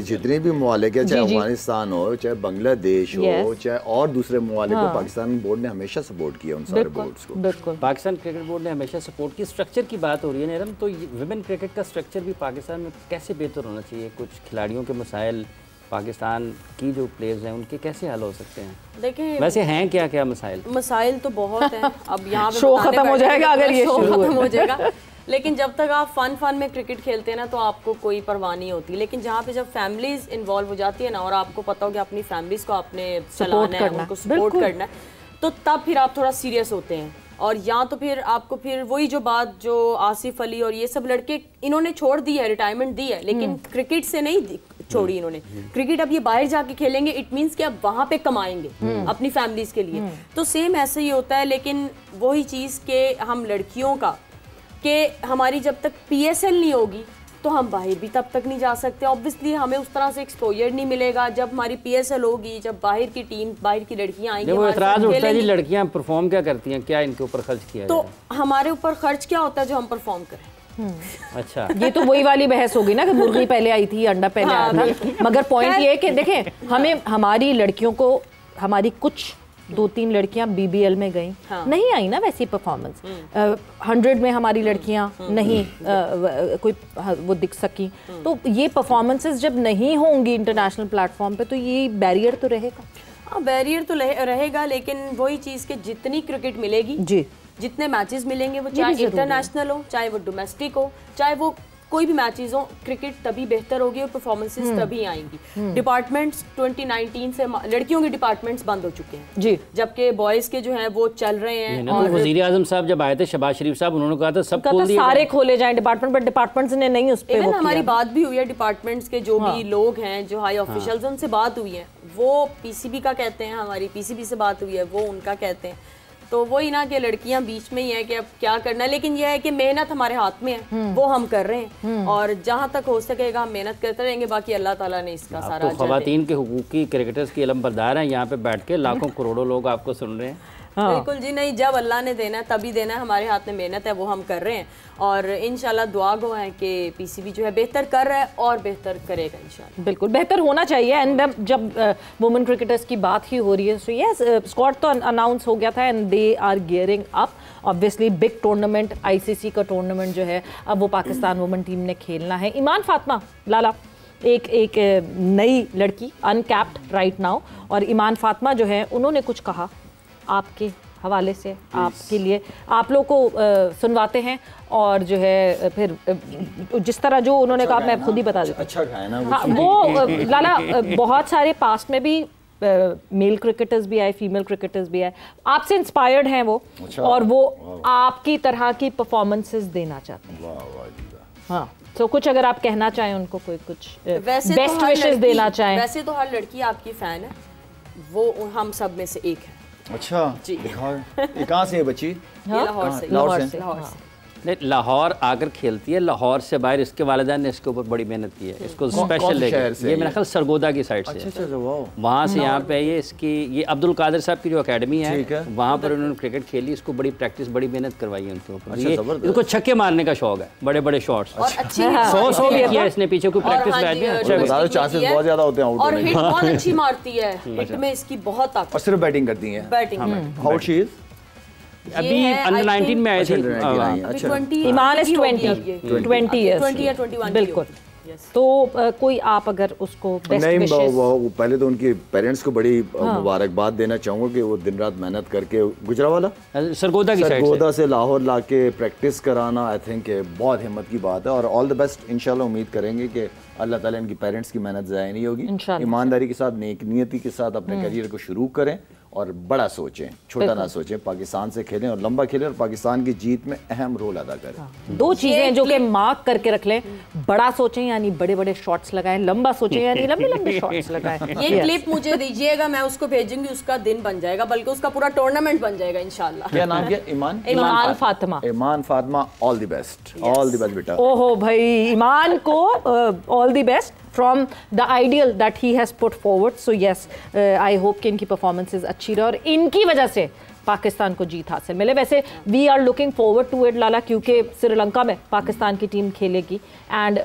जितने भी ममालिक है, चाहे अफगानिस्तान हो, चाहे बांग्लादेश हो, चाहे और दूसरे ममालिक हो, पाकिस्तान बोर्ड ने हमेशा सपोर्ट किया उन सारे बोर्ड्स को। बिल्कुल, पाकिस्तान क्रिकेट बोर्ड ने हमेशा सपोर्ट की। स्ट्रक्चर की बात हो रही है नीरम, तो विमेन क्रिकेट का स्ट्रक्चर भी पाकिस्तान में कैसे बेहतर होना चाहिए? कुछ खिलाड़ियों के मसाइल पाकिस्तान की जो प्लेयर्स हैं उनके कैसे हल हो सकते हैं? देखिए वैसे हैं क्या मसाइल तो बहुत हैं। अब यहाँ पे शो खत्म हो जाएगा अगर ये शो खत्म हो जाएगा। लेकिन जब तक आप फन में क्रिकेट खेलते हैं ना तो आपको कोई परवाह नहीं होती। लेकिन जहाँ पे जब फैमिलीज इन्वॉल्व हो जाती है ना, और आपको पता हो कि अपनी फैमिलीज को आपने चलाना है, उनको सपोर्ट करना है, तो तब फिर आप थोड़ा सीरियस होते हैं। और या तो फिर आपको फिर वही जो बात जो आसिफ अली और ये सब लड़के इन्होंने छोड़ दी है, रिटायरमेंट दी है, लेकिन क्रिकेट से नहीं छोड़ी इन्होंने। क्रिकेट अब ये बाहर जाके खेलेंगे, इट मींस कि अब वहां पे कमाएंगे अपनी फैमिलीज के लिए। तो सेम ऐसे ही होता है। लेकिन वही चीज़ के हम लड़कियों का कि हमारी जब तक PSL नहीं होगी तो हम बाहर भी तब तक नहीं जा सकते। ऑब्वियसली हमें उस तरह से एक्सपोजर नहीं मिलेगा। जब हमारी PSL होगी, जब बाहर की टीम, बाहर की लड़कियां आएंगी, वो एतराज उठता है जी लड़कियां परफॉर्म क्या करती हैं, क्या इनके ऊपर खर्च किया तो हमारे ऊपर खर्च क्या होता है जो हम परफॉर्म करें। अच्छा, ये तो वही वाली बहस होगी ना कि मुर्गी पहले आई थी, अंडा पहले आया था। मगर पॉइंट ये है कि देखें, हमें हमारी लड़कियों को, हमारी कुछ 2-3 लड़कियां BBL में गई, नहीं आई ना वैसी परफॉर्मेंस। 100 में हमारी लड़कियां नहीं कोई वो दिख सकी। तो ये परफॉर्मेंसेस जब नहीं होंगी इंटरनेशनल प्लेटफॉर्म पे तो ये बैरियर तो रहेगा। हाँ, बैरियर तो रहेगा, लेकिन वही चीज़ के जितनी क्रिकेट मिलेगी जी, जितने मैचेस मिलेंगे, वो चाहे इंटरनेशनल हो, चाहे वो डोमेस्टिक हो, चाहे वो कोई भी मैचेस हो, क्रिकेट तभी बेहतर होगी और परफॉर्मेंसेस तभी आएंगी। डिपार्टमेंट्स 2019 से लड़कियों के डिपार्टमेंट्स बंद हो चुके हैं जी, जबकि बॉयज के जो हैं वो चल रहे हैं। और वजीर आजम साहब जब आए थे, शहबाज शरीफ साहब, उन्होंने कहा था सब खोल दिए, सारे खोले जाएं डिपार्टमेंट, बट डिपार्टमेंट्स ने नहीं उस पे वो किया। हमारी बात भी हुई है डिपार्टमेंट्स के जो भी लोग हैं, जो हाई ऑफिशियल्स, उनसे बात हुई है, वो पीसीबी का कहते हैं, हमारी पीसीबी से बात हुई है, वो उनका कहते हैं। तो वही ना कि लड़कियां बीच में ही है कि अब क्या करना है, लेकिन यह है कि मेहनत हमारे हाथ में है, वो हम कर रहे हैं और जहां तक हो सकेगा हम मेहनत करते रहेंगे। बाकी अल्लाह ताला ने इसका सारा तो खवातीन के हुकूक की, क्रिकेटर्स की इलम बरदार हैं, यहाँ पे बैठ के लाखों करोड़ों लोग आपको सुन रहे हैं। बिल्कुल जी, नहीं, जब अल्लाह ने देना है तभी देना है, हमारे हाथ में मेहनत है, वो हम कर रहे हैं और इंशाल्लाह दुआ गो है कि पीसीबी जो है बेहतर कर रहा है और बेहतर करेगा इंशाल्लाह। बिल्कुल बेहतर होना चाहिए। एंड जब वुमेन क्रिकेटर्स की बात ही हो रही है, सो यस, स्क्वाड तो अनाउंस हो गया था and they are gearing up. Obviously big tournament, ICC का टूर्नामेंट जो है अब वो पाकिस्तान वुमेन टीम ने खेलना है। ईमान फातिमा लाला एक नई लड़की, अनकैप्ड राइट नाउ, और ईमान फातिमा जो है उन्होंने कुछ कहा आपके हवाले से, आपके लिए, आप लोग को सुनवाते हैं और जो है फिर जिस तरह जो उन्होंने कहा मैं खुद ही बता देता हूँ। अच्छा खाया ना हाँ, वो लाला बहुत सारे पास्ट में भी मेल क्रिकेटर्स भी आए, फीमेल क्रिकेटर्स भी आए, आपसे इंस्पायर्ड हैं वो, और वो आपकी तरह की परफॉर्मेंसेस देना चाहते हैं। हाँ, तो कुछ अगर आप कहना चाहें उनको, कोई कुछ बेस्ट विशेस देना चाहें। वैसे तो हर लड़की आपकी फैन है, वो हम सब में से एक है। अच्छा जी, ये कहाँ से है बच्ची? लाहौर से। लाहौर से। नहीं, लाहौर आकर खेलती है, लाहौर से बाहर इसके वालिदैन ने इसके ऊपर बड़ी मेहनत की है, इसको स्पेशल लेके, ये मेरा ख्याल सरगोदा की साइड से, अच्छा, वहाँ से यहाँ पे ये इसकी, ये अब्दुल कादिर साहब की जो एकेडमी है, वहाँ पर उन्होंने क्रिकेट खेली, इसको बड़ी प्रैक्टिस, बड़ी मेहनत करवाई है उनके ऊपर। ये इनको छक्के मारने का शौक है, बड़े बड़े शॉट्स, 100 भी किया इसने, पीछे कोई प्रैक्टिस में चांसेस बहुत ज्यादा होते हैं और हिट बहुत अच्छी मारती है, हिट में इसकी बहुत ताकत, और सिर्फ बैटिंग करती है। Batting how she is? अभी अंडर 19 में आए थे। ईमान इज 20 इयर्स, बिल्कुल। तो कोई आप अगर उसको बेस्ट नहीं, विशेस, वो पहले तो उनके पेरेंट्स को बड़ी मुबारकबाद देना चाहूँगा कि वो दिन रात मेहनत करके गुजरावाला सरगोदा की साइड से, सरगोदा से लाहौर लाके प्रैक्टिस कराना, आई थिंक बहुत हिम्मत की बात है और ऑल द बेस्ट। इंशाल्लाह उम्मीद करेंगे कि अल्लाह ताला इनकी पेरेंट्स की मेहनत ज़ाया नहीं होगी, ईमानदारी के साथ, नेक नियति के साथ अपने करियर को शुरू करें और बड़ा सोचें, छोटा ना सोचें, पाकिस्तान से खेलें और लंबा खेलें और पाकिस्तान की जीत में अहम रोल अदा करें। दो चीजें जो कि मार्क करके रख लें, बड़ा सोचें यानी बड़े बड़े शॉट्स लगाएं, लंबा सोचें यानी लंबे लंबे शॉट्स लगाएं। ये क्लिप मुझे दीजिएगा, मैं उसको भेजूंगी, उसका दिन बन जाएगा, बल्कि उसका पूरा टूर्नामेंट बन जाएगा इंशाल्लाह। क्या नाम क्या? Iman Fatima. Iman Fatima, all the best, all the best बेटा। ओहो भाई, ईमान को all the best from the ideal that he has put forward. So yes, I hope कि इनकी performances अच्छी रहे और इनकी वजह से पाकिस्तान को जीत हासिल मिले। वैसे we are looking forward to it लाला, क्योंकि श्रीलंका में पाकिस्तान की टीम खेलेगी एंड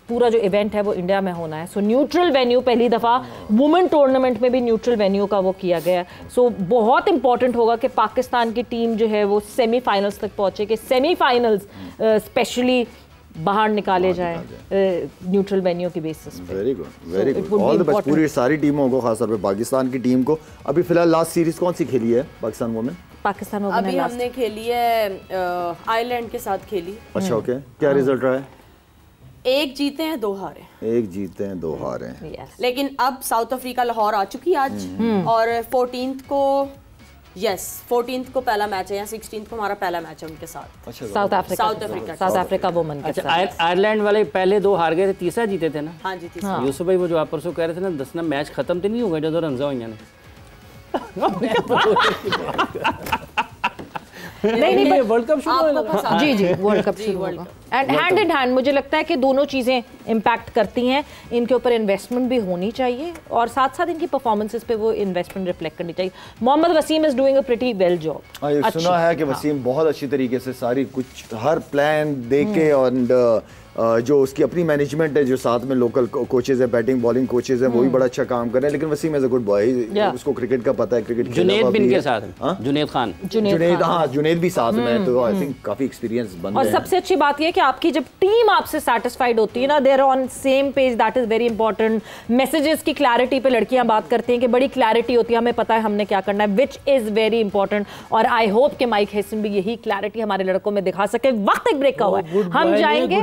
पूरा जो इवेंट है वो इंडिया में होना है। सो न्यूट्रल वेन्यू, पहली दफ़ा वुमेन टूर्नामेंट में भी न्यूट्रल वेन्यू का वो किया गया है। सो बहुत इंपॉर्टेंट होगा कि पाकिस्तान की टीम जो है वो सेमीफाइनल्स तक पहुँचे, कि सेमीफाइनल्स स्पेशली बाहर निकाले जाए न्यूट्रल वेन्यू की बेसिस पे। Very good, very good, all the best पूरी सारी टीमों को, खासतौर पे पाकिस्तान की टीम को। अभी फिलहाल लास्ट सीरीज कौन सी खेली है पाकिस्तान वुमेन? पाकिस्तान वुमेन अभी हमने खेली है आयरलैंड के साथ खेली। अच्छा, ओके, क्या रिजल्ट रहा है? एक जीते हैं 2 हारे। एक जीते हैं 2 हारे। लेकिन अब साउथ अफ्रीका लाहौर आ चुकी है आज, और 14th को 14th को पहला मैच है, या 16th को हमारा पहला मैच है उनके साथ। अच्छा, साउथ अफ्रीका वुमेन के साथ। आयरलैंड वाले पहले 2 हार गए थे, तीसरा जीते थे ना? हाँ जी, तीसरा। यूसुफ भाई वो जो आप परसों कह रहे थे ना, 10 ना मैच खत्म तो नहीं हो गए जो रंजा हुई ने। नहीं, वर्ल्ड कप शुरू होगा। जी, वर्ल्ड कप शुरू होगा एंड हैंड इन हैंड मुझे लगता है कि दोनों चीज़ें इम्पैक्ट करती हैं। इनके ऊपर इन्वेस्टमेंट भी होनी चाहिए और साथ साथ इनकी परफॉर्मेंसेस पे वो इन्वेस्टमेंट रिफ्लेक्ट करनी चाहिए। Mohammad Wasim is doing a pretty well job. सुना है कि वसीम बहुत अच्छी तरीके से सारी कुछ हर प्लान देके और जो उसकी अपनी मैनेजमेंट है, जो साथ में लोकल कोचेज है, बैटिंग बॉलिंग कोचेज है, वो भी बड़ा अच्छा काम कर रहे हैं। लेकिन Wasim as a good boy, उसको क्रिकेट का पता है, क्रिकेट जुनैद बिन के साथ, जुनैद खान, जुनैद भी साथ में, तो आई थिंक काफी एक्सपीरियंस बन और सबसे अच्छी बात यह है कि आपकी जब टीम आपसे सेटिस्फाइड होती है ना, there on same page, that is very important. Messages की क्लैरिटी पे लड़कियां बात करती हैं कि बड़ी क्लैरिटी होती है, हमें पता है हमने क्या करना है, विच इज वेरी इंपॉर्टेंट। और आई होप कि माइक हेसन भी यही क्लैरिटी हमारे लड़कों में दिखा सके। वक्त एक ब्रेक का हुआ है, हम जाएंगे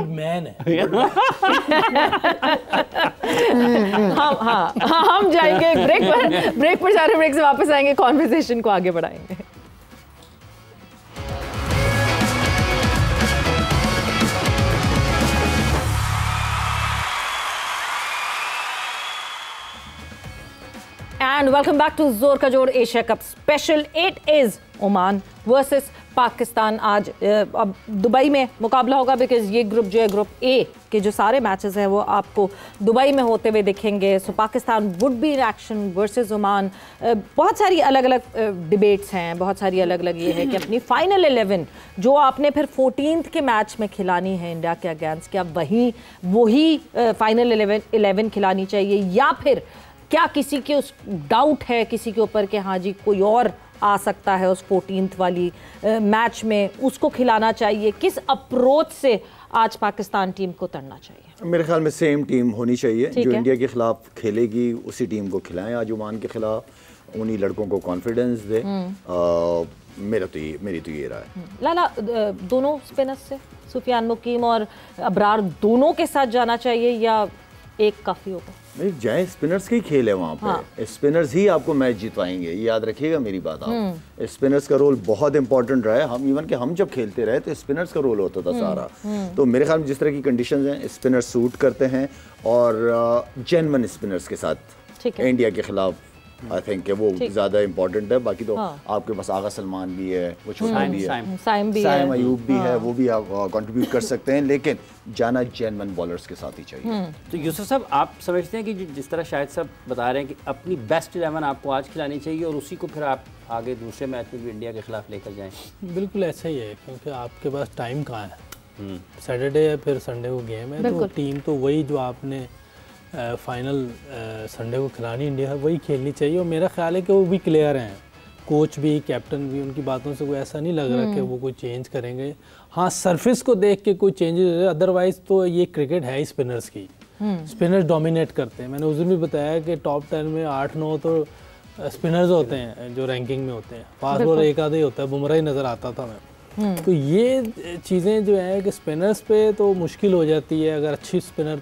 हम जाएंगे ब्रेक पर जा रहे, ब्रेक से वापस आएंगे, कॉन्वर्सेशन को आगे बढ़ाएंगे। And welcome back to जोर का जोर Asia Cup special. It is Oman versus Pakistan. आज अब दुबई में मुकाबला होगा, बिकॉज ये ग्रुप जो है, ग्रुप ए के जो सारे मैचेस हैं वो आपको दुबई में होते हुए दिखेंगे। So Pakistan would be in action versus Oman. बहुत सारी अलग अलग डिबेट्स हैं, बहुत सारी अलग अलग ये है कि अपनी फाइनल 11 जो आपने फिर 14th के मैच में खिलानी है इंडिया के अगेंस्ट, क्या वही फाइनल 11 खिलानी चाहिए, या फिर क्या किसी के उस डाउट है किसी के ऊपर कि हाँ जी कोई और आ सकता है उस 14th वाली मैच में, उसको खिलाना चाहिए? किस अप्रोच से आज पाकिस्तान टीम को उतरना चाहिए? मेरे ख्याल में सेम टीम होनी चाहिए जो इंडिया के खिलाफ खेलेगी, उसी टीम को खिलाएं आज ओमान के खिलाफ, उन्हीं लड़कों को कॉन्फिडेंस दे। मेरी तो ये राय है। लाला, दोनों स्पिनर्स से सुफियान मुकीम और अबरार दोनों के साथ जाना चाहिए या एक काफी होगा? नहीं, जाए, स्पिनर्स का ही खेल है वहाँ पे। हाँ। स्पिनर्स ही आपको मैच जितवाएंगे, ये याद रखिएगा मेरी बात आप। स्पिनर्स का रोल बहुत इंपॉर्टेंट रहा है। हम इवन कि हम जब खेलते रहे तो स्पिनर्स का रोल होता था सारा। तो मेरे ख्याल में जिस तरह की कंडीशंस हैं, स्पिनर्स सूट करते हैं, और जेन्युइन स्पिनर्स के साथ इंडिया के खिलाफ आई थिंक वो ज्यादा इंपॉर्टेंट है। बाकी तो आपके पास आगा सलमान भी है, वो छोटा भी है, साइम अयूब भी है, वो भी आप कंट्रीब्यूट कर सकते हैं, लेकिन जाना जेन्युइन बॉलर्स के साथ ही चाहिए। तो यूसुफ साहब, आप समझते हैं कि जिस तरह शायद साहब बता रहे हैं कि अपनी बेस्ट 11 आपको आज खिलानी चाहिए और उसी को फिर आप आगे दूसरे मैच में भी इंडिया के खिलाफ लेकर जाएं? बिल्कुल ऐसा ही है, क्योंकि आपके पास टाइम कहाँ है, सैटरडे या फिर संडे को गेम है, तो टीम तो वही जो आपने फाइनल संडे को खिलानी इंडिया वही खेलनी चाहिए। और मेरा ख्याल है कि वो भी क्लियर हैं, कोच भी, कैप्टन भी, उनकी बातों से कोई ऐसा नहीं लग रहा कि वो कोई चेंज करेंगे। हाँ, सरफेस को देख के कोई चेंजेस, अदरवाइज तो ये क्रिकेट है ही स्पिनर्स की। स्पिनर्स डोमिनेट करते हैं। मैंने उस दिन भी बताया कि टॉप 10 में 8-9 तो स्पिनर्स होते हैं जो रैंकिंग में होते हैं, फास्ट बॉलर एक आधा ही होता है, बुमराह ही नज़र आता था मैं। तो ये चीज़ें जो है कि स्पिनर्स पे तो मुश्किल हो जाती है। अगर अच्छी स्पिनर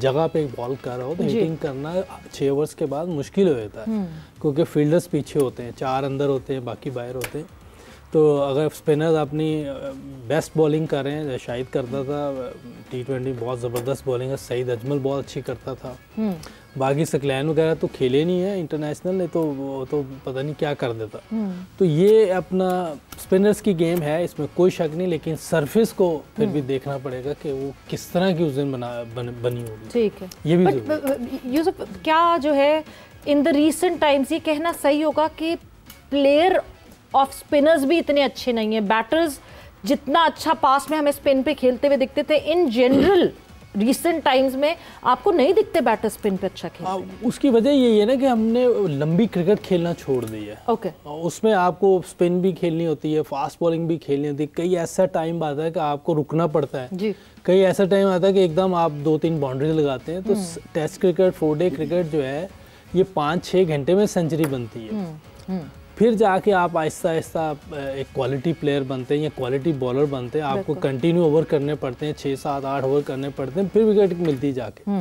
जगह पे बॉल कर रहा हो तो हिटिंग करना 6 ओवर्स के बाद मुश्किल हो जाता है, क्योंकि फील्डर्स पीछे होते हैं, 4 अंदर होते हैं, बाकी बाहर होते हैं। तो अगर स्पिनर्स अपनी बेस्ट बॉलिंग कर रहे हैं, शाहिद करता था T20 बहुत ज़बरदस्त बॉलिंग है, सईद अजमल बहुत अच्छी करता था, बाकी सकलैन वगैरह तो खेले नहीं है इंटरनेशनल ने, तो वो तो पता नहीं क्या कर देता। तो ये अपना स्पिनर्स की गेम है, इसमें कोई शक नहीं, लेकिन सरफेस को फिर भी देखना पड़ेगा कि वो किस तरह की उस दिन बनी होगी। ठीक है, ये भी यूसुफ, क्या जो है इन द रीसेंट टाइम्स ये कहना सही होगा कि प्लेयर ऑफ स्पिनर्स भी इतने अच्छे नहीं है? बैटर्स जितना अच्छा पास में हमें स्पिन पे खेलते हुए दिखते थे, इन जनरल रिसेंट टाइम्स में आपको नहीं दिखते बैटर स्पिन पे अच्छा खेलते। उसकी वजह यही है ना कि हमने लंबी क्रिकेट खेलना छोड़ दी है। ओके। उसमें आपको स्पिन भी खेलनी होती है, फास्ट बॉलिंग भी खेलनी होती है। कई ऐसा टाइम आता है कि आपको रुकना पड़ता है जी। कई ऐसा टाइम आता है कि एकदम आप 2-3 बाउंड्रीज लगाते हैं। तो टेस्ट क्रिकेट, 4 डे क्रिकेट जो है ये 5-6 घंटे में सेंचुरी बनती है। फिर जाके आप आहिस्ता आहिस्ता एक क्वालिटी प्लेयर बनते हैं या क्वालिटी बॉलर बनते हैं। आपको कंटिन्यू ओवर करने पड़ते हैं, 6-7-8 ओवर करने पड़ते हैं, फिर विकेट मिलती जाके।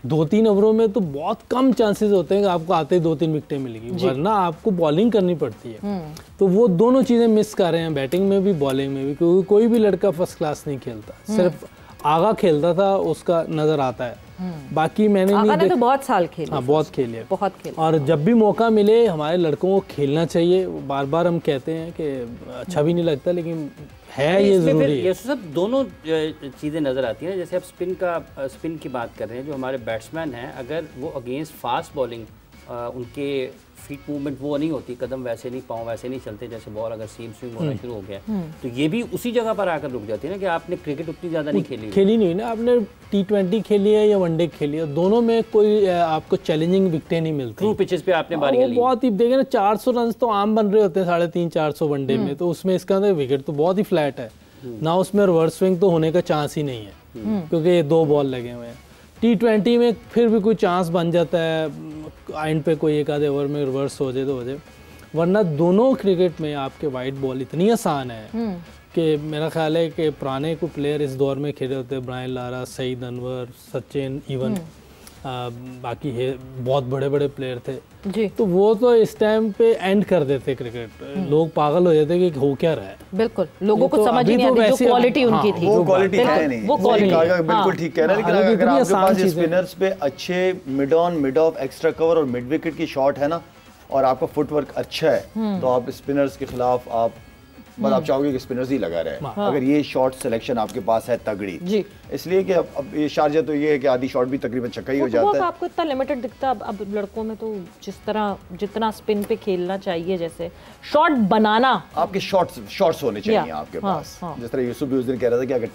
2-3 ओवरों में तो बहुत कम चांसेस होते हैं कि आपको आते ही 2-3 विकेटें मिलेगी, वरना आपको बॉलिंग करनी पड़ती है। तो वो दोनों चीज़ें मिस कर रहे हैं, बैटिंग में भी बॉलिंग में भी, क्योंकि कोई भी लड़का फर्स्ट क्लास नहीं खेलता। सिर्फ आगा खेलता था, उसका नज़र आता है, बाकी मैंने नहीं तो बहुत साल खेले। हाँ, बहुत खेले, बहुत खेले। और जब भी मौका मिले हमारे लड़कों को खेलना चाहिए। बार बार हम कहते हैं कि अच्छा भी नहीं लगता, लेकिन है ये ज़रूरी है। सब दोनों चीज़ें नज़र आती हैं। जैसे आप स्पिन की बात कर रहे हैं, जो हमारे बैट्समैन हैं, अगर वो अगेंस्ट फास्ट बॉलिंग उनके फीट मूवमेंट वो नहीं होती, कदम वैसे नहीं, पाँव वैसे नहीं चलते, जैसे बॉल अगर सीम स्विंग होना शुरू हो गया तो ये भी उसी जगह पर आकर रुक जाती है ना कि आपने क्रिकेट उतनी ज़्यादा नहीं खेली नहीं ना, आपने T20 खेली है या वनडे खेली है, दोनों में कोई आपको चैलेंजिंग विकेटें नहीं मिलती। ट्रू पिचेस पे आपने बारी ली, बहुत ही देखे ना 400 रन तो आम बन रहे होते हैं 350-400 वनडे में, तो उसमें इसका विकेट तो बहुत ही फ्लैट है ना, उसमें रिवर्स स्विंग तो होने का चांस ही नहीं है क्योंकि ये 2 बॉल लगे हुए हैं। T20 में फिर भी कोई चांस बन जाता है, एंड पे कोई एक आधे ओवर में रिवर्स हो जाए तो हो जाए, वरना दोनों क्रिकेट में आपके वाइट बॉल इतनी आसान है कि मेरा ख्याल है कि पुराने को प्लेयर इस दौर में खेले होते हैं, Brian Lara, Saeed Anwar, Sachin, even बाकी है बहुत बड़े बड़े प्लेयर थे जी, तो वो तो इस टाइम पे एंड कर देते क्रिकेट, लोग पागल हो जाते कि हो क्या रहा है। बिल्कुल, लोगों को समझ नहीं आती जो क्वालिटी उनकी थी, वो क्वालिटी है नहीं, वो क्वालिटी बिल्कुल ठीक कह रहे हैं। लेकिन अगर आपके पास स्पिनर्स पे अच्छे mid on, mid of, extra cover और मिड विकेट की शॉट है ना, और आपका फुटवर्क अच्छा है, तो आप स्पिनर्स के खिलाफ आप आप चाहोगे कि स्पिनर्स ही लगा रहे, अगर ये शॉट सिलेक्शन आपके पास है तगड़ी जी। इसलिए कि अब ये शारजा तो ये है कि आधी शॉट भी तकरीबन छक्का ही हो जाता है। आपको इतना लिमिटेड दिखता है अब लड़कों में, तो जिस तरह जितना स्पिन पे खेलना चाहिए, जैसे शॉट बनाना, आपके शॉट्स होने चाहिए आपके पास। जिस तरह यूसुफ भी उस दिन कह रहा था कि अगर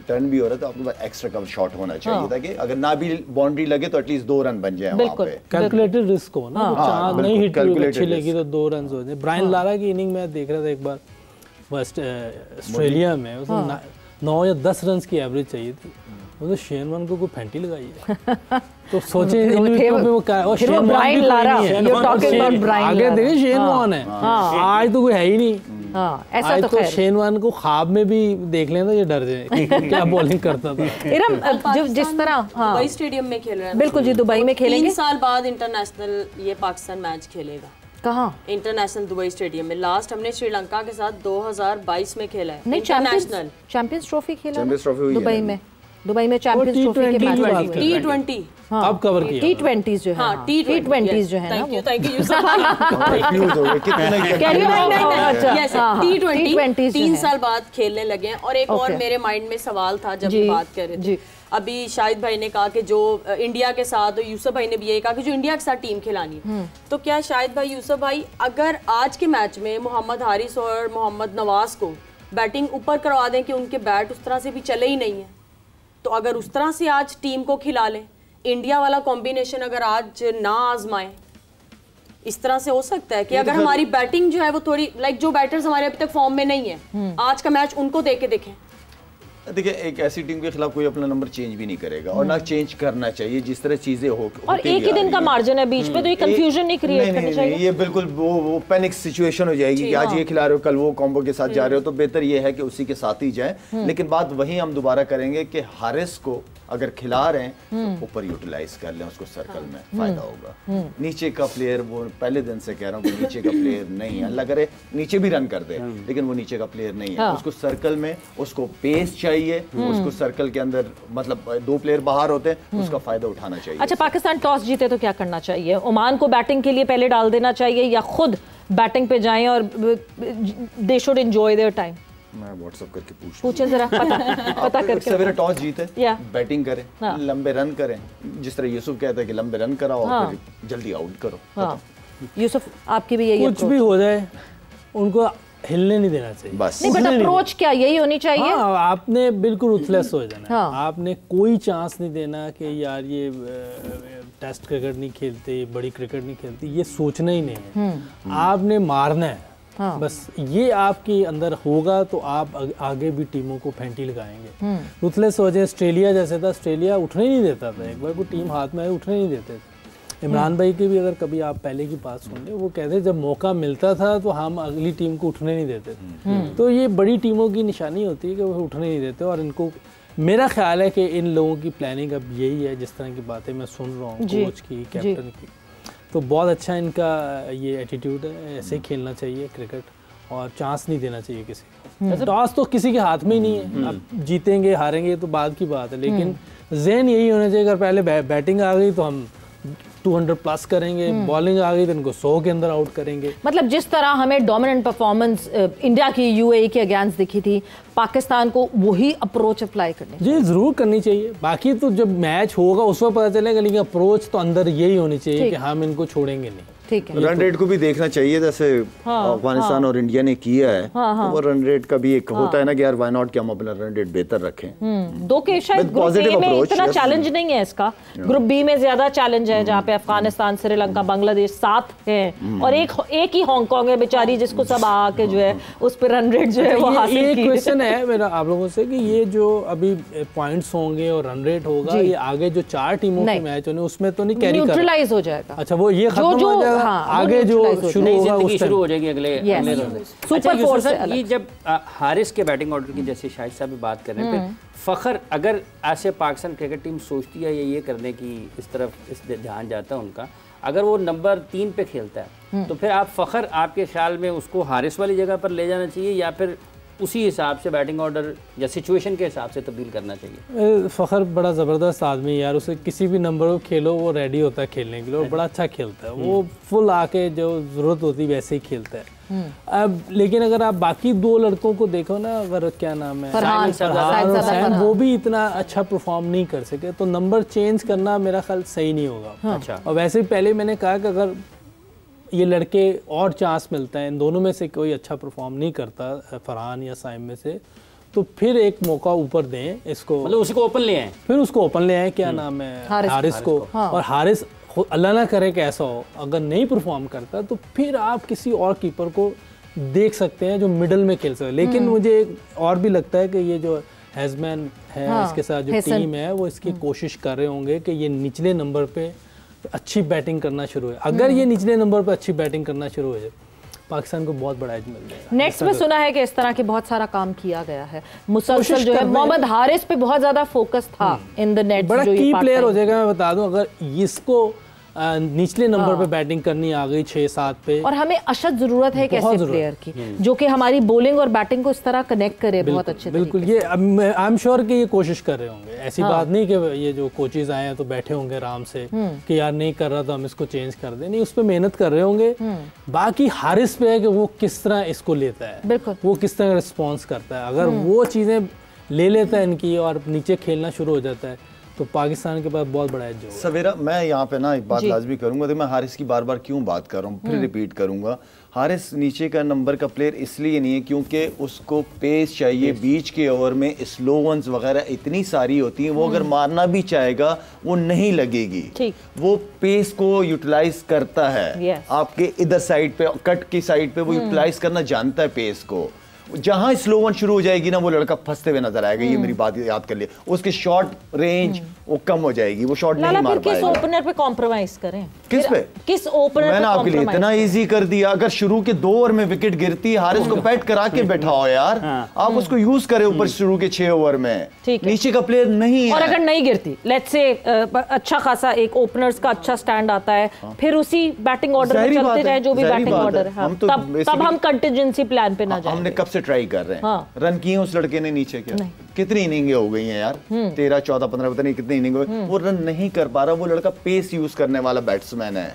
टर्न भी हो रहा है तो आपके पास एक्स्ट्रा कवर शॉट होना चाहिए था कि अगर ना भी बाउंड्री लगे तो एटलीस्ट 2 रन बन जाए वहां पे। कैलकुलेटेड रिस्क हो ना, चांस नहीं हिट अच्छी लगी तो 2 रन हो जाए। ब्रायन लारा की इनिंग में देख रहा था एक बार वेस्ट ऑस्ट्रेलिया में, उसको 9 या 10 रन की एवरेज चाहिए थी, वो तो शेन वॉर्न को कोई फैंटी लगाई है तो सोचे ब्रायन लारा, आगे देखे शेन वॉर्न है, आज तो कोई है ही नहीं। ऐसा आज तो शेन वॉर्न को ख्वाब में भी देख लेना ये डर जाए क्या बॉलिंग करता था। इरम जिस तरह दुबई स्टेडियम में खेल रहे हैं, बिल्कुल जी, दुबई में खेलेंगे, 3 साल बाद इंटरनेशनल ये पाकिस्तान मैच खेलेगा। कहाँ? इंटरनेशनल दुबई स्टेडियम में। लास्ट हमने श्रीलंका के साथ 2022 में खेला है इंटरनेशनल चैंपियंस ट्रॉफी खेला दुबई में, दुबई में चैंपियंस ट्रॉफी के मैच, T20 अब कवर किया, T20s जो है, T20s जो है ना, थैंक यू T20 3 साल बाद खेलने लगे हैं। और एक और मेरे माइंड में सवाल था जब बात कर रहे थे, अभी शाहिद भाई ने कहा कि जो इंडिया के साथ, यूसुफ भाई ने भी यही कहा कि जो इंडिया के साथ टीम खिलानी है, तो क्या शाहिद भाई, यूसुफ भाई, अगर आज के मैच में मोहम्मद हारिस और मोहम्मद नवाज को बैटिंग ऊपर करवा दें कि उनके बैट उस तरह से भी चले ही नहीं है, तो अगर उस तरह से आज टीम को खिला लें, इंडिया वाला कॉम्बिनेशन अगर आज ना आजमाएं, इस तरह से हो सकता है कि अगर हमारी बैटिंग जो है वो थोड़ी जो बैटर्स हमारे अभी तक फॉर्म में नहीं है, आज का मैच उनको दे के देखें। देखिए, एक ऐसी टीम के खिलाफ कोई अपना नंबर चेंज भी नहीं करेगा और ना चेंज करना चाहिए, जिस तरह चीजें हो और एक ही दिन का मार्जिन है बीच पे, तो ये कंफ्यूजन नहीं क्रिएट करनी चाहिए। ये बिल्कुल वो पैनिक सिचुएशन हो जाएगी कि आज ये खिला रहे हो, कल वो कॉम्बो के साथ जा रहे हो, तो बेहतर ये है कि उसी के साथ ही जाए। लेकिन बात वही हम दोबारा करेंगे कि हारिस को अगर खिला रहे हैं तो ऊपर यूटिलाइज कर लें, उसको सर्कल में फायदा होगा। नीचे का प्लेयर, वो पहले दिन से कह रहा हूँ, नीचे का प्लेयर नहीं है, अल्लाह करे नीचे भी रन कर दे, लेकिन वो नीचे का प्लेयर नहीं है, उसको सर्कल में, उसको पेस चाहिए, उसको सर्कल के अंदर, मतलब 2 प्लेयर बाहर होते हैं, उसका फायदा उठाना चाहिए। अच्छा, पाकिस्तान टॉस जीते तो क्या करना चाहिए? ओमान को बैटिंग के लिए पहले डाल देना चाहिए या खुद बैटिंग पे जाएं और they should enjoy their time? मैं व्हाट्सएप करके पूछें जरा, पता करके। सवेरे टॉस जीते, बैटिंग करें, लंबे रन करें, जिस तरह यूसुफ कहता है कि लंबे रन कराओ और फिर जल्दी आउट करो। यूसुफ, आपकी भी यही कुछ भी हो जाए उनको हिलने नहीं देना चाहिए बस। नहीं, बट अप्रोच क्या यही होनी चाहिए? आपने बिल्कुल उथलेस हो जाना, आपने कोई चांस नहीं देना कि यार ये टेस्ट क्रिकेट नहीं खेलते, बड़ी क्रिकेट नहीं खेलती, ये सोचना ही नहीं है, आपने मारना है। बस ये आपके अंदर होगा तो आप आगे भी टीमों को फेंटी लगाएंगे। रुथलेस हो जाए, ऑस्ट्रेलिया जैसे था, ऑस्ट्रेलिया उठने नहीं देता था, एक बार कोई टीम हाथ में आए उठने नहीं देते थे। इमरान भाई की भी अगर कभी आप पहले की बात सुन ले, वो कहते जब मौका मिलता था तो हम अगली टीम को उठने नहीं देते थे। तो ये बड़ी टीमों की निशानी होती है कि वो उठने नहीं देते, और इनको मेरा ख्याल है कि इन लोगों की प्लानिंग अब यही है, जिस तरह की बातें मैं सुन रहा हूँ कोच की, कैप्टन की, तो बहुत अच्छा इनका ये एटीट्यूड है, ऐसे ही खेलना चाहिए क्रिकेट और चांस नहीं देना चाहिए किसी को। टॉस तो किसी के हाथ में ही नहीं है, अब जीतेंगे हारेंगे तो बाद की बात है, लेकिन ज़हन यही होना चाहिए अगर पहले बैटिंग आ गई तो हम 200 प्लस करेंगे, बॉलिंग आ गई तो इनको 100 के अंदर आउट करेंगे। मतलब जिस तरह हमें डोमिनेंट परफॉर्मेंस इंडिया की यूएई के अगेंस्ट दिखी थी, पाकिस्तान को वही अप्रोच अप्लाई करनी जी ज़रूर करनी चाहिए। बाकी तो जब मैच होगा उस वक्त पता चलेगा, लेकिन अप्रोच तो अंदर यही होनी चाहिए कि हम इनको छोड़ेंगे नहीं। ठीक है, रन रेट को भी देखना चाहिए, जैसे अफगानिस्तान और इंडिया ने किया है, तो वो रन रेट का भी एक होता है ना कि यार व्हाई नॉट कि हम अपना रन रेट बेहतर रखें। दो के शायद ग्रुप ए में इतना चैलेंज नहीं है इसका, ग्रुप बी में ज्यादा चैलेंज है जहाँ पे अफगानिस्तान, श्रीलंका, बांग्लादेश साथ हैं और एक ही हांगकांग है बेचारी जिसको सब आके जो है उस पर रन रेट जो है वो हासिल की। एक क्वेश्चन है मेरा आप लोगों से कि ये जो अभी पॉइंट्स होंगे और रन रेट होगा, ये आगे जो 4 टीमों के मैच होने उसमें तो नहीं कैरी न्यूट्रलाइज हो जाएगा। अच्छा, वो ये खत्म हो जाएगा, आगे जो शुरू होगा उस शुरू हो जाएगी अगले सुपर फोर से। ये जब हारिस के बैटिंग ऑर्डर की जैसे शाहिद साहब भी बात कर रहे हैं, फखर अगर ऐसे पाकिस्तान क्रिकेट टीम सोचती है ये करने की इस तरफ इस ध्यान जाता है उनका, अगर वो नंबर 3 पे खेलता है तो फिर आप फखर आपके ख्याल में उसको हारिस वाली जगह पर ले जाना चाहिए या फिर उसी हिसाब से बैटिंग ऑर्डर या सिचुएशन के हिसाब से तब्दील करना चाहिए? फ़खर बड़ा ज़बरदस्त आदमी है यार, उसे किसी भी नंबर को खेलो वो रेडी होता है खेलने के लिए और बड़ा अच्छा खेलता है। वो फुल आके जो ज़रूरत होती है वैसे ही खेलता है। अब लेकिन अगर आप बाकी 2 लड़कों को देखो ना, अगर क्या नाम है फरहान और सैम, वो भी इतना अच्छा परफॉर्म नहीं कर सके, तो नंबर चेंज करना मेरा ख्याल सही नहीं होगा। अच्छा, और वैसे ही पहले मैंने कहा कि अगर ये लड़के और चांस मिलता है, इन दोनों में से कोई अच्छा परफॉर्म नहीं करता फरहान या साइम में से, तो फिर एक मौका ऊपर दें इसको, मतलब उसको ओपन ले आए, फिर उसको ओपन ले आए, क्या नाम है हारिस को। और हारिस अल्लाह ना करे कि ऐसा हो, अगर नहीं परफॉर्म करता तो फिर आप किसी और कीपर को देख सकते हैं जो मिडल में खेल सकते। लेकिन मुझे और भी लगता है कि ये जो हैजमैन है इसके साथ जो टीम है वो इसकी कोशिश कर रहे होंगे कि ये निचले नंबर पे अच्छी बैटिंग करना शुरू है। अगर ये निचले नंबर पे अच्छी बैटिंग करना शुरू हो जाए, पाकिस्तान को बहुत बड़ा एज मिल जाएगा। नेट्स में सुना है कि इस तरह के बहुत सारा काम किया गया है मुसलसल, जो है मोहम्मद हारिस पे बहुत ज्यादा फोकस था इन द नेट्स। बड़ा की प्लेयर हो जाएगा, मैं बता दूं, अगर इसको निचले नंबर पे बैटिंग करनी आ गई 6-7 पे, और हमें अशद जरूरत है कि ऐसे प्लेयर की जो कि हमारी बॉलिंग और बैटिंग को इस तरह कनेक्ट करे बहुत अच्छे तरीके। बिल्कुल, ये आई एम श्योर कि ये कोशिश कर रहे होंगे। ऐसी बात नहीं कि ये जो कोचेज आए हैं तो बैठे होंगे आराम से कि यार नहीं कर रहा तो हम इसको चेंज कर दें, नहीं, उस पर मेहनत कर रहे होंगे। बाकी हारिस पे है कि वो किस तरह इसको लेता है, वो किस तरह रिस्पॉन्स करता है। अगर वो चीज़ें ले लेता है इनकी और नीचे खेलना शुरू हो जाता है तो पाकिस्तान के पास बहुत बड़ा एज होगा। सवेरा, मैं यहाँ पे ना एक बात लाजमी करूंगा, तो मैं हारिस की बार बार क्यों बात कर रहा हूँ, फिर रिपीट करूंगा। हारिस नीचे का नंबर का प्लेयर इसलिए नहीं है क्योंकि उसको पेस चाहिए, बीच के ओवर में स्लो वंस वगैरह इतनी सारी होती हैं, वो अगर मारना भी चाहेगा वो नहीं लगेगी। वो पेस को यूटिलाइज करता है, आपके इधर साइड पे कट की साइड पे वो यूटिलाइज करना जानता है पेस को। जहां स्लो वन शुरू हो जाएगी ना वो लड़का फंसते हुए नजर आएगा, ये मेरी बात याद कर लिए। उसकी शॉट रेंज वो कम हो जाएगी, वो शॉट नहीं मार पाएगा। किस ओपनर पे कॉम्प्रोमाइज करें? किस पे? किस ओपनर? मैंने आपके लिए इतना इजी कर दिया, अगर शुरू के 2 ओवर में विकेट गिरती है, हारिस को बैट करा के बैठाओ यार, आप उसको यूज करें ऊपर शुरू के 6 ओवर में, नीचे का प्लेयर नहीं है। और अगर नहीं गिरती, लेट्स से अच्छा खासा एक ओपनर्स का अच्छा स्टैंड आता है, फिर उसी बैटिंग ऑर्डर में चलते जाए जो भी बैटिंग ऑर्डर है, तब हम कंटिजेंसी प्लान पे ना जाए। हमने कब से ट्राई कर रहे हैं, रन किए उस लड़के ने नीचे, क्या कितनी इनिंग हो गई हैं यार, 13, 14, 15 पता नहीं कितनी इनिंग, वो रन नहीं कर पा रहा। वो लड़का पेस यूज करने वाला बैट्समैन है।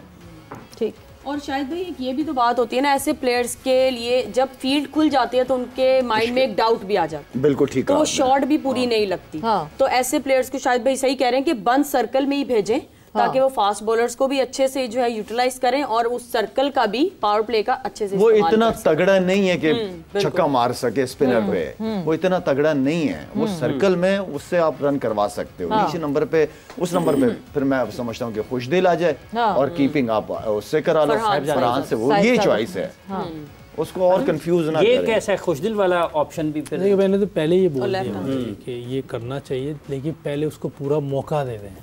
ठीक, और शायद भाई ये भी तो बात होती है ना, ऐसे प्लेयर्स के लिए जब फील्ड खुल जाती है तो उनके माइंड में एक डाउट भी आ जाता है। बिल्कुल ठीक है, तो वो शॉट भी पूरी नहीं लगती। तो ऐसे प्लेयर्स को शायद भाई सही कह रहे हैं कि बंद सर्कल में ही भेजें ताकि वो फास्ट बॉलर्स को भी अच्छे से जो है यूटिलाइज करें और उस सर्कल का भी पावर प्ले का अच्छे से। वो इतना तगड़ा नहीं है कि छक्का मार सके स्पिनर पे, वो इतना तगड़ा नहीं है। वो सर्कल में उससे आप रन करवा सकते हो। नीचे नंबर पे, उस नंबर पे फिर मैं समझता हूँ कि खुशदिल आ जाए और कीपिंग आप उससे करा लो, फरहान से। वो ये चॉइस है, उसको और कंफ्यूज ना ये कैसा खुशदिल वाला ऑप्शन भी फिर। मैंने तो पहले ये बोल दिया कि ये करना चाहिए, लेकिन पहले उसको पूरा मौका दे दें।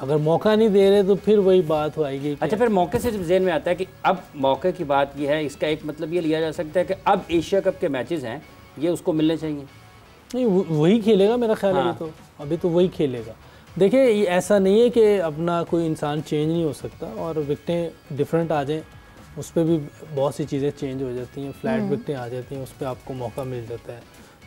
अगर मौका नहीं दे रहे तो फिर वही बात आएगी। अच्छा, फिर मौके से ज़हन में आता है कि अब मौके की बात ये है, इसका एक मतलब ये लिया जा सकता है कि अब एशिया कप के मैचेस हैं ये उसको मिलने चाहिए। नहीं, वही खेलेगा मेरा ख्याल है। तो अभी तो वही खेलेगा। देखिए, ऐसा नहीं है कि अपना कोई इंसान चेंज नहीं हो सकता और विकटें डिफरेंट आ जाएँ, उस पर भी बहुत सी चीज़ें चेंज हो जाती हैं। फ्लैट विकटें आ जाती हैं, उस पर आपको मौका मिल जाता है।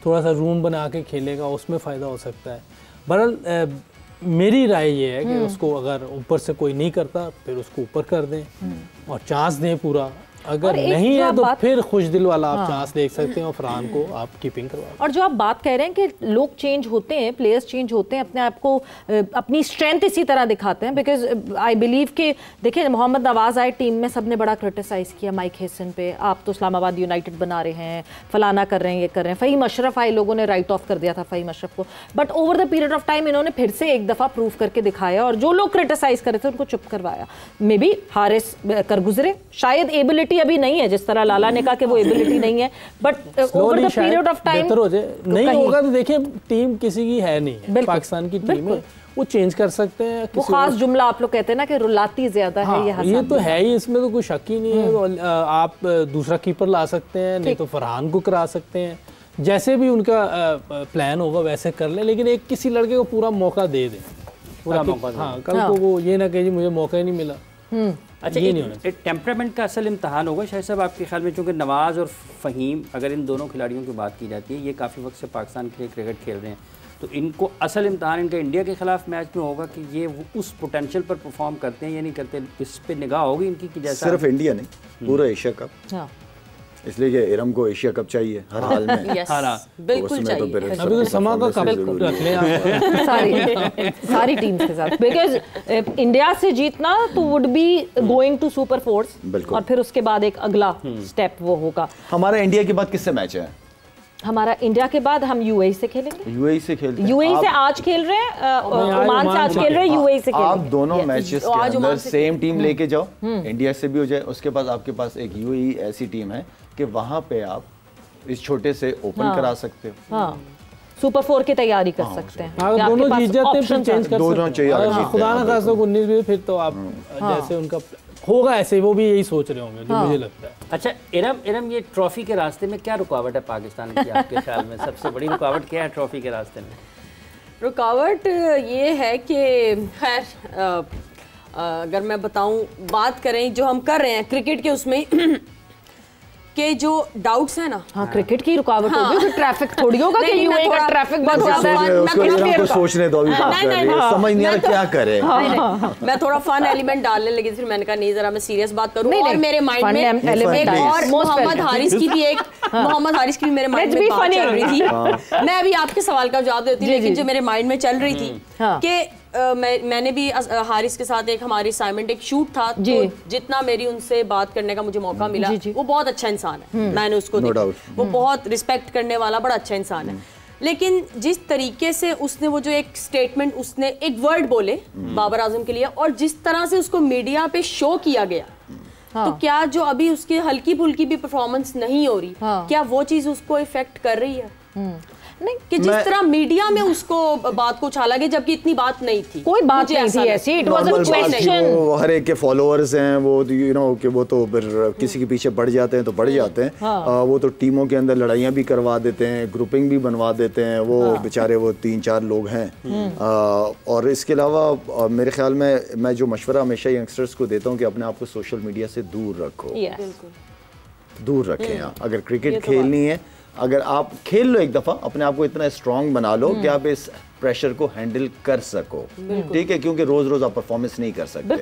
थोड़ा सा रूम बना के खेलेगा, उसमें फ़ायदा हो सकता है। बहरहाल मेरी राय ये है कि उसको अगर ऊपर से कोई नहीं करता फिर उसको ऊपर कर दें और चांस दें पूरा, अगर नहीं है तो फिर खुश दिल वाला आप चांस देख सकते हैं और फरहान को आप कीपिंग करवा। और जो आप बात कह रहे हैं कि लोग चेंज होते हैं, प्लेयर्स चेंज होते हैं, अपने आप को अपनी स्ट्रेंथ इसी तरह दिखाते हैं, बिकॉज आई बिलीव कि देखिए मोहम्मद नवाज आए टीम में, सबने बड़ा क्रिटिसाइज किया माइक हेसन पे, आप तो इस्लामाबाद यूनाइटेड बना रहे हैं, फलाना कर रहे हैं, ये कर रहे हैं। फ़हीम अशरफ आए, लोगों ने राइट ऑफ कर दिया था फ़हीम अशरफ को, but over the period of time इन्होंने फिर से एक दफ़ा प्रूव करके दिखाया और जो लोग क्रिटिसाइज कर रहे थे उनको चुप करवाया। मे बी हारिस कर गुजरे, शायद एबिलिटी अभी नहीं है, जिस तरह लाला ने कहा कि वो एबिलिटी नहीं है, but over the period of time हो जाए। नहीं होगा तो देखिए टीम किसी की है नहीं, पाकिस्तान की टीम है, वो चेंज कर सकते हैं। वो खास जुमला आप लोग कहते हैं ना कि रुलाती ज्यादा है, ये तो है ही, इसमें तो कोई शक ही नहीं है। तो आप दूसरा कीपर ला सकते हैं, नहीं तो फरहान को करा सकते हैं, जैसे भी उनका प्लान होगा वैसे कर ले, लेकिन एक किसी लड़के को पूरा मौका दे दें, पूरा मौका। हाँ, कल को वो ये ना कहे मुझे मौका ही नहीं मिला। अच्छा, एक टेम्परामेंट का असल इम्तहान होगा शायद साहब आपके ख्याल में, क्योंकि नवाज़ और फ़हीम, अगर इन दोनों खिलाड़ियों की बात की जाती है, ये काफ़ी वक्त से पाकिस्तान के लिए क्रिकेट खेल रहे हैं, तो इनको असल इम्तहान इनका इंडिया के खिलाफ मैच में होगा कि ये उस पोटेंशियल पर परफॉर्म करते हैं या नहीं करते। इस पर निगाह होगी इनकी कि जैसा सिर्फ इंडिया नहीं, पूरा एशिया कप, इसलिए कि इरम को एशिया कप चाहिए हर हाल में। बिल्कुल चाहिए। अभी तो समा का कप रख लें आप सारी टीम्स के साथ, बिकॉज इंडिया से जीतना तो would be going to super fours, और फिर उसके बाद एक अगला स्टेप वो होगा। हमारा इंडिया के बाद किससे मैच है? हमारा इंडिया के बाद हम यूएई से खेलेंगे। यूएई से खेलते हैं, यूएई से आज खेल रहे हैं, ओमान से आज खेल रहे हैं, यूएई से खेलेंगे। आप दोनों मैचेस के अंदर सेम टीम लेके जाओ, इंडिया से भी हो जाए, उसके बाद आपके पास एक यूएई ऐसी टीम है कि वहां पे आप इस छोटे से ओपन करा सकते हो। हाँ, सुपर 4 की तैयारी कर सकते हैं। अगर दोनों जीत जाते हैं फिर चेंज कर दोनों सकते हैं, खुदा ना खास्ता 19 भी, फिर तो आप जैसे उनका होगा ऐसे वो भी यही सोच रहे होंगे, जो मुझे लगता है। अच्छा इरम, ये ट्रॉफी के रास्ते में क्या रुकावट है पाकिस्तान की आपके ख्याल में? सबसे बड़ी रुकावट क्या है ट्रॉफी के रास्ते में? रुकावट ये है कि खैर अगर मैं बताऊं, बात करें जो हम कर रहे हैं क्रिकेट के उसमें के जो डाउट्स है ना, हाँ, क्रिकेट की रुकावट होगी, तो ट्रैफिक थोड़ी होगा कि यूएई का ट्रैफिक बहुत ज्यादा है। उसको सोचने दो, अभी बात कर रही है, समझ नहीं आ रहा क्या करे। मैं थोड़ा फन एलिमेंट डालने लगी, फिर मैंने कहा नहीं जरा मैं सीरियस बात करूं, और मेरे माइंड में एक और मोहम्मद हारिस की भी मेरे माइंड में बात चल रही थी। मैं अभी आपके सवाल का जवाब देती हूँ, लेकिन जो मेरे माइंड में चल रही थी कि मैंने भी हारिस के साथ एक हमारी असाइनमेंट एक शूट था, तो जितना मेरी उनसे बात करने का मुझे मौका मिला, वो बहुत अच्छा इंसान है, मैंने उसको देखा, वो बहुत रिस्पेक्ट करने वाला बड़ा अच्छा इंसान है। लेकिन जिस तरीके से उसने वो जो एक स्टेटमेंट, उसने एक वर्ड बोले बाबर आजम के लिए, और जिस तरह से उसको मीडिया पे शो किया गया, तो क्या जो अभी उसकी हल्की फुल्की भी परफॉर्मेंस नहीं हो रही, क्या वो चीज उसको इफेक्ट कर रही है? नहीं, कि जिस तरह मीडिया में उसको बात को उछाला गया, जबकि इतनी बात नहीं थी, कोई बात नहीं थी ऐसी, इट वाज अ क्वेश्चन। वो हर एक के फॉलोअर्स हैं, वो यू नो कि वो तो फिर किसी के पीछे बढ़ जाते हैं तो बढ़ जाते हैं, वो तो टीमों के अंदर लड़ाइयाँ भी करवा देते हैं, ग्रुपिंग भी बनवा देते हैं, वो बेचारे वो 3-4 लोग हैं। और इसके अलावा मेरे ख्याल में मैं जो मशवरा हमेशा यंगस्टर्स को देता हूँ कि अपने आप को सोशल मीडिया से दूर रखो, दूर रखें। अगर क्रिकेट खेलनी है, अगर आप खेल लो एक दफ़ा, अपने आप को इतना स्ट्रांग बना लो कि आप इस प्रेशर को हैंडल कर सको, ठीक है, क्योंकि रोज रोज आप परफॉर्मेंस नहीं कर सकते,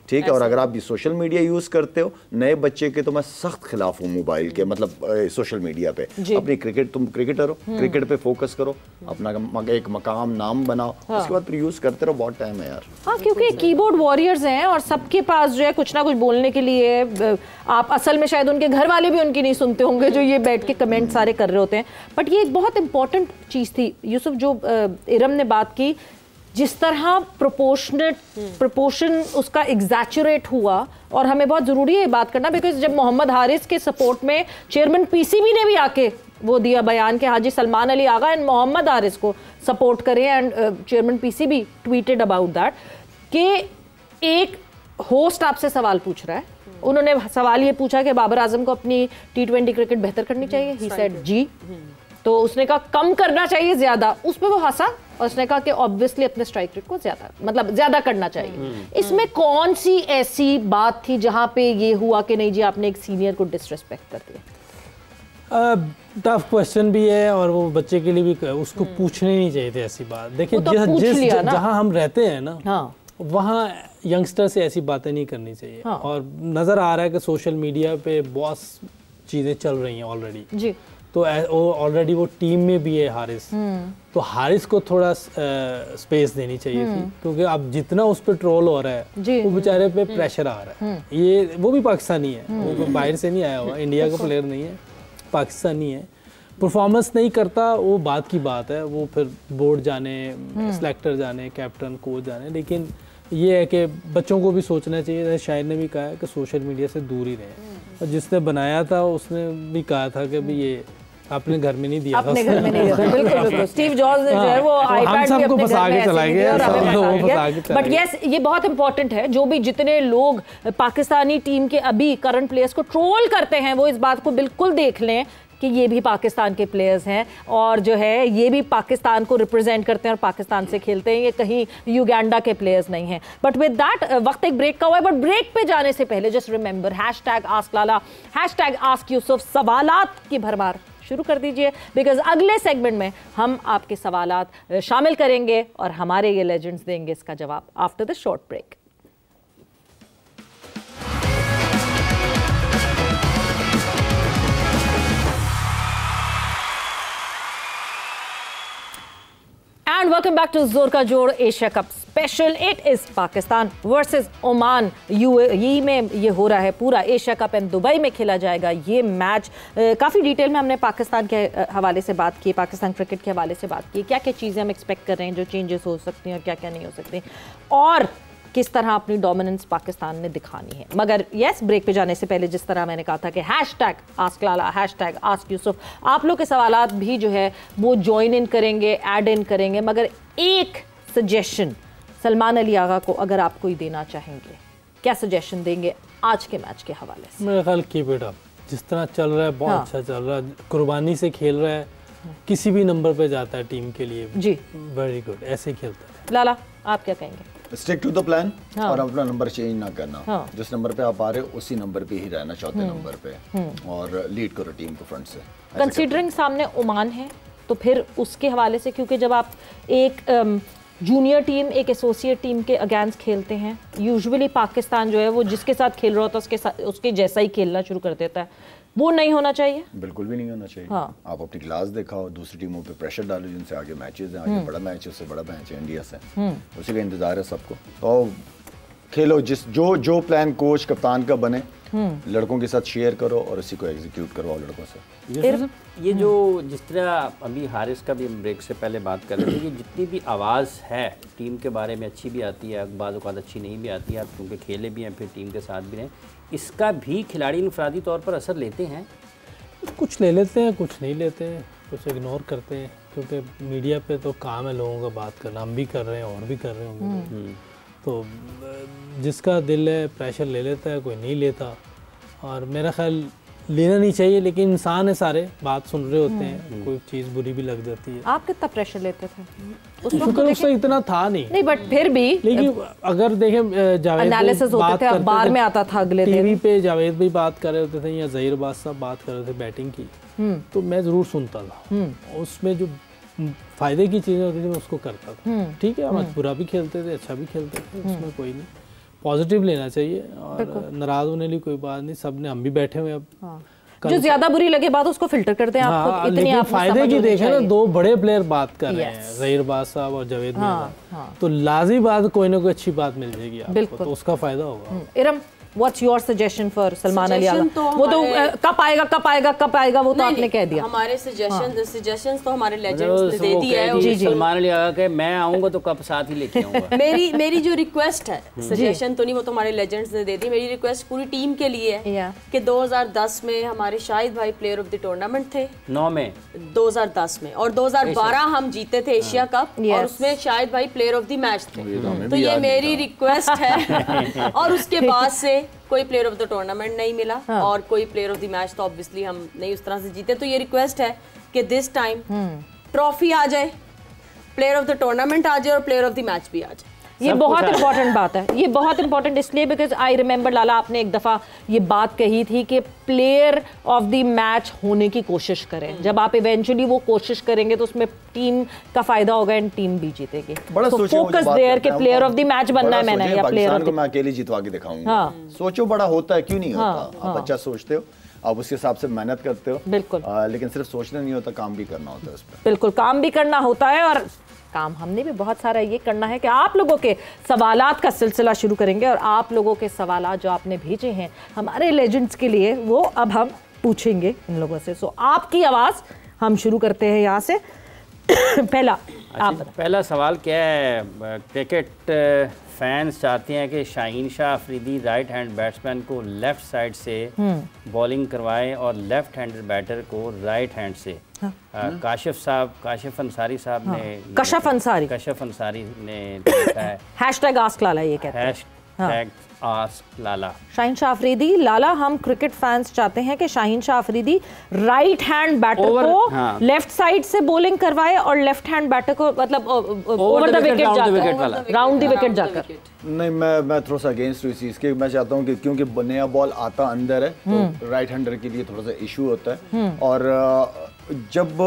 ठीक है। और अगर आप सोशल मीडिया यूज करते हो, नए बच्चे के तो मैं सख्त खिलाफ हूँ मोबाइल के, मतलब सोशल मीडिया पे अपनी तुम क्रिकेटर हो, क्रिकेट पे फोकस करो, अपना एक मकाम नाम बनाओ, उसके बाद फिर यूज करते रहो, बहुत टाइम है यार। हाँ, क्योंकि कीबोर्ड वॉरियर्स हैं और सबके पास जो है कुछ ना कुछ बोलने के लिए, आप असल में शायद उनके घर वाले भी उनकी नहीं सुनते होंगे जो ये बैठ के कमेंट सारे कर रहे होते हैं। बट ये एक बहुत इंपॉर्टेंट चीज़ थी यूसुफ, जो इरम ने बात की, जिस तरह प्रोपोर्शन उसका एग्जैचुरेट हुआ, और हमें बहुत ज़रूरी है ये बात करना, बिकॉज जब मोहम्मद हारिस के सपोर्ट में चेयरमैन पीसीबी ने भी आके वो दिया बयान कि हाजी सलमान अली आगा एंड मोहम्मद हारिस को सपोर्ट करें, and chairman PCB tweeted about that कि एक होस्ट आपसे सवाल पूछ रहा है, उन्होंने सवाल ये पूछा कि बाबर आजम को अपनी T20 क्रिकेट बेहतर करनी चाहिए, ही सेड जी, तो उसने कहा कम करना चाहिए ज्यादा, उस पर वो हंसा और उसने कहा कि ऑब्वियसली अपने स्ट्राइक रेट को ज्यादा, मतलब ज्यादा करना चाहिए। इसमें कौन सी ऐसी बात थी जहां पे ये हुआ कि नहीं जी आपने एक सीनियर को डिसरिस्पेक्ट कर दिया? टफ क्वेश्चन भी है और वो बच्चे के लिए भी उसको पूछने नहीं चाहिए थे ऐसी बात। देखिए जहाँ हम रहते हैं ना, हाँ, वहाँ यंगस्टर से ऐसी बातें नहीं करनी चाहिए। हाँ। और नज़र आ रहा है कि सोशल मीडिया पे बहुत चीज़ें चल रही हैं ऑलरेडी जी, तो ऑलरेडी वो टीम में भी है हारिस, तो हारिस को थोड़ा स्पेस देनी चाहिए थी, क्योंकि अब जितना उस पर ट्रोल हो रहा है वो बेचारे पे प्रेशर आ रहा है। ये वो भी पाकिस्तानी है, वो बाहर से नहीं आया हुआ, इंडिया का प्लेयर नहीं है, पाकिस्तानी है, परफॉर्मेंस नहीं करता वो बात की बात है, वो फिर बोर्ड जाने, सिलेक्टर जाने, कैप्टन कोच जाने, लेकिन ये है कि बच्चों को भी सोचना चाहिए। शाहिद ने भी कहा है कि सोशल मीडिया से दूर ही रहें, और जिसने बनाया था उसने भी कहा था कि भी ये अपने घर में नहीं दिया था, अपने घर में नहीं दिया था। बिल्कुल बिल्कुल, स्टीव जॉब्स ने जो है वो आईपैड भी अपने घर में चलाएंगे। बट यस, ये बहुत इंपॉर्टेंट है, जो भी जितने लोग पाकिस्तानी टीम के अभी करंट प्लेयर्स को ट्रोल करते हैं वो इस बात को बिल्कुल देख लें कि ये भी पाकिस्तान के प्लेयर्स हैं, और जो है ये भी पाकिस्तान को रिप्रेजेंट करते हैं और पाकिस्तान से खेलते हैं, ये कहीं युगांडा के प्लेयर्स नहीं हैं। बट विद दैट वक्त एक ब्रेक का हुआ है, बट ब्रेक पे जाने से पहले जस्ट रिमेंबर #AskLala, #AskYusuf, सवालात की भरमार शुरू कर दीजिए, बिकॉज अगले सेगमेंट में हम आपके सवालात शामिल करेंगे और हमारे ये लेजेंड्स देंगे इसका जवाब after the short break. And welcome back to जोर का जोड़ Asia Cup special. It is Pakistan versus Oman. UAE में ये हो रहा है पूरा एशिया कप, एंड दुबई में खेला जाएगा ये मैच। काफ़ी डिटेल में हमने पाकिस्तान के हवाले से बात की, पाकिस्तान क्रिकेट के हवाले से बात की, क्या क्या चीज़ें हम एक्सपेक्ट कर रहे हैं, जो चेंजेस हो सकती हैं और क्या क्या नहीं हो सकती, और किस तरह अपनी डोमिनेंस पाकिस्तान ने दिखानी है। मगर यस, ब्रेक पे जाने से पहले जिस तरह मैंने कहा था कि #AskLala, #AskYusuf, आप लोग के सवालात भी जो है वो ज्वाइन इन करेंगे, ऐड इन करेंगे। मगर एक सजेशन सलमान अली आगा को अगर आप कोई देना चाहेंगे, क्या सजेशन देंगे आज के मैच के हवाले से? मेरा ख्याल कीप इट अप, जिस तरह चल रहा है बहुत अच्छा चल रहा है, कुर्बानी से खेल रहा है, किसी भी नंबर पे जाता है टीम के लिए जी, वेरी गुड, ऐसे ही खेलता है। लाला, आप क्या कहेंगे? स्टिक टू द प्लान, और अपना नंबर चेंज ना करना। जिस नंबर पे आप आ रहे हो उसी नंबर पे ही रहना, चौथे नंबर पे, और लीड करो टीम को फ्रंट से। कंसीडरिंग सामने ओमान है, तो फिर उसके हवाले से, क्योंकि जब आप एक जूनियर टीम एक एसोसिएट टीम के अगेंस्ट खेलते हैं, यूजुअली पाकिस्तान जो है वो जिसके साथ खेल रहा होता है उसके जैसा ही खेलना शुरू कर देता है, वो नहीं होना चाहिए, बिल्कुल भी नहीं होना चाहिए। हाँ। आप अपनी क्लास दिखाओ, दूसरी टीमों पे प्रेशर डालो, जिनसे आगे मैचेस हैं, आगे बड़ा मैच है, उससे बड़ा मैच है इंडिया से, उसी का इंतजार है सबको। तो खेलो, जो प्लान कोच कप्तान का बने, लड़कों के साथ शेयर करो और उसी को एग्जीक्यूट करवाओ लड़कों से। ये जो जिस तरह अभी हारिस का भी ब्रेक से पहले बात कर रहे थे कि जितनी भी आवाज़ है टीम के बारे में, अच्छी भी आती है, बाज़ औक़ात अच्छी नहीं भी आती है, आप क्योंकि खेले भी हैं, फिर टीम के साथ भी रहें, इसका भी खिलाड़ी इंफरादी तौर पर असर लेते हैं? कुछ ले लेते हैं, कुछ नहीं लेते हैं, कुछ इग्नोर करते हैं, क्योंकि मीडिया पे तो काम है लोगों का बात करना, हम भी कर रहे हैं और भी कर रहे होंगे, तो जिसका दिल है प्रेशर ले लेता है, कोई नहीं लेता, और मेरा ख्याल लेना नहीं चाहिए, लेकिन इंसान है सारे, बात सुन रहे होते हैं, कोई चीज़ बुरी भी लग जाती है। आप कितना प्रेशर लेते थे उस वक्त? उससे इतना था नहीं, बट फिर भी, लेकिन अगर देखें जावेद एनालिसिस होते थे, अखबार में आता था अगले दिन, टीवी पे जावेद भी बात कर रहे होते थे या ज़हीर बाद साहब बात कर रहे थे बैटिंग की, तो मैं ज़रूर सुनता था, उसमें जो फायदे की चीज़ें होती थी मैं उसको करता था। ठीक है, हम बुरा भी खेलते थे, अच्छा भी खेलते थे, उसमें कोई नहीं, पॉजिटिव लेना चाहिए, और नाराज होने की कोई बात नहीं, सब ने, हम भी बैठे हुए अब जो ज्यादा बुरी लगे बात उसको फिल्टर करते हैं। आपको इतनी आप फायदे की देखें ना, दो बड़े प्लेयर बात कर रहे हैं, ज़हीर बाद साहब और जावेद मिर्जा, तो लाज़मी बात कोई ना कोई अच्छी बात मिल जाएगी आपको, तो उसका फायदा होगा। Iram, what's your suggestion for Salman Ali Agha? वो तो कब आएगा वो तो आपने कह दिया। हमारे सजेशंस तो हमारे लेजेंड्स ने दे दिया है। जी, सलमान अली आगा के मैं आऊंगा तो कब साथ ही लेके आऊंगा। मेरी जो रिक्वेस्ट है, सजेशन तो नहीं, वो तो हमारे लेजेंड्स ने दे दी, मेरी रिक्वेस्ट पूरी टीम के लिए है कि 2010 में हमारे शाहिद भाई प्लेयर ऑफ द टूर्नामेंट थे, 9 में 2010 में, और 2012 हम जीते थे एशिया कप, और उसमें शाहिद भाई प्लेयर ऑफ द मैच थे। तो ये मेरी रिक्वेस्ट है, और उसके बाद से कोई प्लेयर ऑफ द टूर्नामेंट नहीं मिला, और कोई प्लेयर ऑफ द मैच तो ऑब्वियसली हम नहीं उस तरह से जीते। तो ये रिक्वेस्ट है कि दिस टाइम ट्रॉफी आ जाए, प्लेयर ऑफ द टूर्नामेंट आ जाए और प्लेयर ऑफ द मैच भी आ जाए। ये बहुत इंपॉर्टेंट बात है, ये बहुत इंपॉर्टेंट इसलिए बिकॉज आई रिमेंबर लाला आपने एक दफ़ा ये बात कही थी कि प्लेयर ऑफ द मैच होने की कोशिश करें। जब आप इवेंचुअली वो कोशिश करेंगे तो उसमें टीम का फायदा होगा एंड टीम भी जीतेगी। तो फोकस देयर के प्लेयर ऑफ द मैच बनना है मैंने, या प्लेयर ऑफ द, मैं अकेले जितवा के दिखाऊंगा। सोचो बड़ा होता है, क्यों नहीं होता? आप अच्छा सोचते हो, आप उसके हिसाब से मेहनत करते हो, बिल्कुल, लेकिन सिर्फ सोचना नहीं होता, काम भी करना होता है उस पर। बिल्कुल, काम भी करना होता है, और काम हमने भी बहुत सारा ये करना है कि आप लोगों के सवालात का सिलसिला शुरू करेंगे, और आप लोगों के सवालात जो आपने भेजे हैं हमारे लेजेंड्स के लिए वो अब हम पूछेंगे इन लोगों से। सो आपकी आवाज़ हम शुरू करते हैं यहाँ से। पहला सवाल क्या है, क्रिकेट फैंस चाहते हैं कि Shaheen Shah Afridi right hand batsman को लेफ्ट साइड से बॉलिंग करवाएं और लेफ्ट हैंडर बैटर को राइट हैंड से। काशिफ अंसारी साहब ने, कशफ अंसारी ने लिखा है हैशटैग आस्क लाला, ये कहते हैं हैशटैग आस्क लाला। शाहीन शाह अफरीदी, लाला हम क्रिकेट फैंस चाहते हैं कि Shaheen Shah Afridi right hand batter को लेफ्ट साइड से बॉलिंग करवाए और लेफ्ट हैंड बैटर को मतलब ओवर द विकेट जाकर, राउंड द विकेट जाकर। नहीं, मैं थोड़ा सा अगेंस्ट इस चीज़ के। मैं चाहता हूँ कि क्योंकि नया बॉल आता अंदर है तो राइट हैंडर के लिए थोड़ा सा इशू होता है, और जब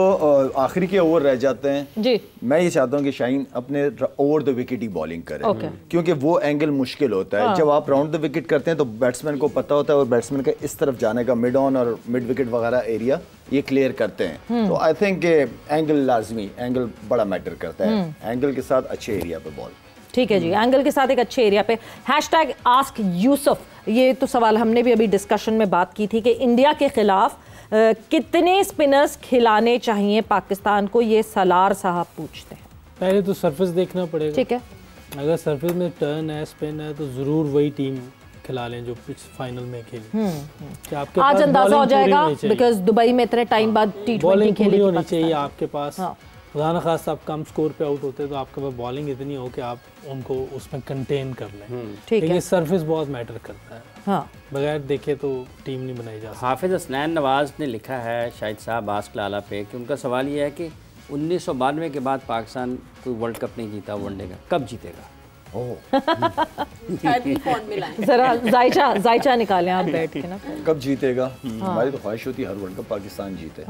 आखिरी के ओवर रह जाते हैं जी, मैं ये चाहता हूँ कि शाहीन अपने over the wicket he bowling करे, क्योंकि वो एंगल मुश्किल होता है। जब आप राउंड द विकेट करते हैं तो बैट्समैन को पता होता है, और बैट्समैन का इस तरफ जाने का मिड ऑन और मिड विकेट वगैरह एरिया ये क्लियर करते हैं। तो आई थिंक एंगल लाजमी, एंगल बड़ा मैटर करता है, एंगल के साथ अच्छे एरिया पे बॉल। ठीक है जी, एंगल के साथ एक अच्छे एरिया पे। हैशटैग आस्क यूसुफ, ये तो सवाल हमने भी अभी डिस्कशन में बात की थी कि इंडिया के खिलाफ कितने स्पिनर्स खिलाने चाहिए पाकिस्तान को, ये सलार साहब पूछते हैं। पहले तो सरफेस देखना पड़ेगा, ठीक है, अगर सरफेस में टर्न है, स्पिन है, तो ज़रूर वही टीम खिला लें जो पिच फाइनल में खेले। आज अंदाजा हो जाएगा बिकॉज दुबई में इतने टाइम बाद बॉलिंग खेली होनी चाहिए आपके पास। खुदा न खास आप कम स्कोर पे आउट होते हैं तो आपके पास बॉलिंग इतनी हो कि आप उनको उसमें कंटेन कर लें। ठीक है, सरफेस बहुत मैटर करता है। हाँ, बगैर देखे तो टीम नहीं बनाई जा सकती। हाफिज हसनैन नवाज ने लिखा है शाहिद साहब आस्क लाला पे कि उनका सवाल ये है कि 1992 के बाद पाकिस्तान कोई वर्ल्ड कप नहीं जीता, वनडे का कब जीतेगा? जरा जायचा निकालें आप बैठ के ना। कब जीतेगा? हमारी तो ख्वाहिश होती है हर वर्ल्ड कप पाकिस्तान जीते,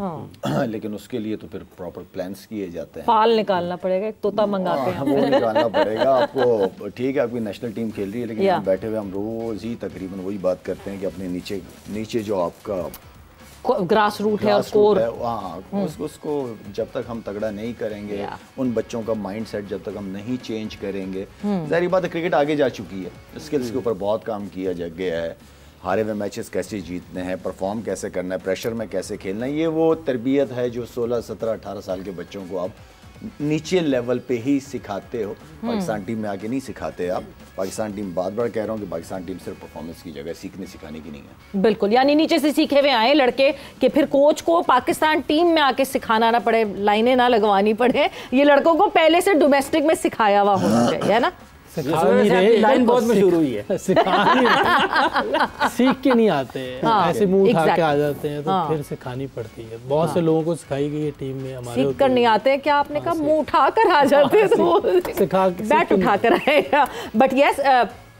लेकिन उसके लिए तो फिर प्रॉपर प्लान्स किए जाते हैं। फाल निकालना पड़ेगा, एक तोता मंगाते हैं वो निकालना पड़ेगा आपको। ठीक है, आपकी नेशनल टीम खेल रही है, लेकिन हम बैठे हुए हम रोज ही तकरीबन वही बात करते हैं कि अपने नीचे जो आपका ग्रास रूट है और कोर, उसको जब तक हम तगड़ा नहीं करेंगे, उन बच्चों का माइंडसेट जब तक हम नहीं चेंज करेंगे, जाहिर बात है क्रिकेट आगे जा चुकी है, स्किल्स के ऊपर बहुत काम किया गया है, हारे हुए मैचेस कैसे जीतने हैं, परफॉर्म कैसे करना है, प्रेशर में कैसे खेलना है, ये वो तरबियत है जो 16, 17, 18 साल के बच्चों को आप नीचे लेवल पे ही सिखाते हो। पाकिस्तान टीम में आके नहीं सिखाते आप। पाकिस्तान टीम बार बार कह रहा हूँ कि पाकिस्तान टीम सिर्फ परफॉर्मेंस की जगह सीखने सिखाने की नहीं है। बिल्कुल, यानी नीचे से सीखे हुए आए लड़के कि फिर कोच को पाकिस्तान टीम में आके सिखाना ना पड़े, लाइनें ना लगवानी पड़े, ये लड़कों को पहले से डोमेस्टिक में सिखाया हुआ होना चाहिए, है ना। लाइन बहुत मशहूर हुई है, सीख के नहीं आते, ऐसे मुंह उठा के आ जाते हैं, तो फिर सिखानी पड़ती है। बहुत से लोगों को सिखाई गई है टीम में, हमारे सीख कर नहीं आते। क्या आपने कहा मुंह उठा कर आ जाते हैं, तो सिखा बैट उठा कर आएगा। बट यस,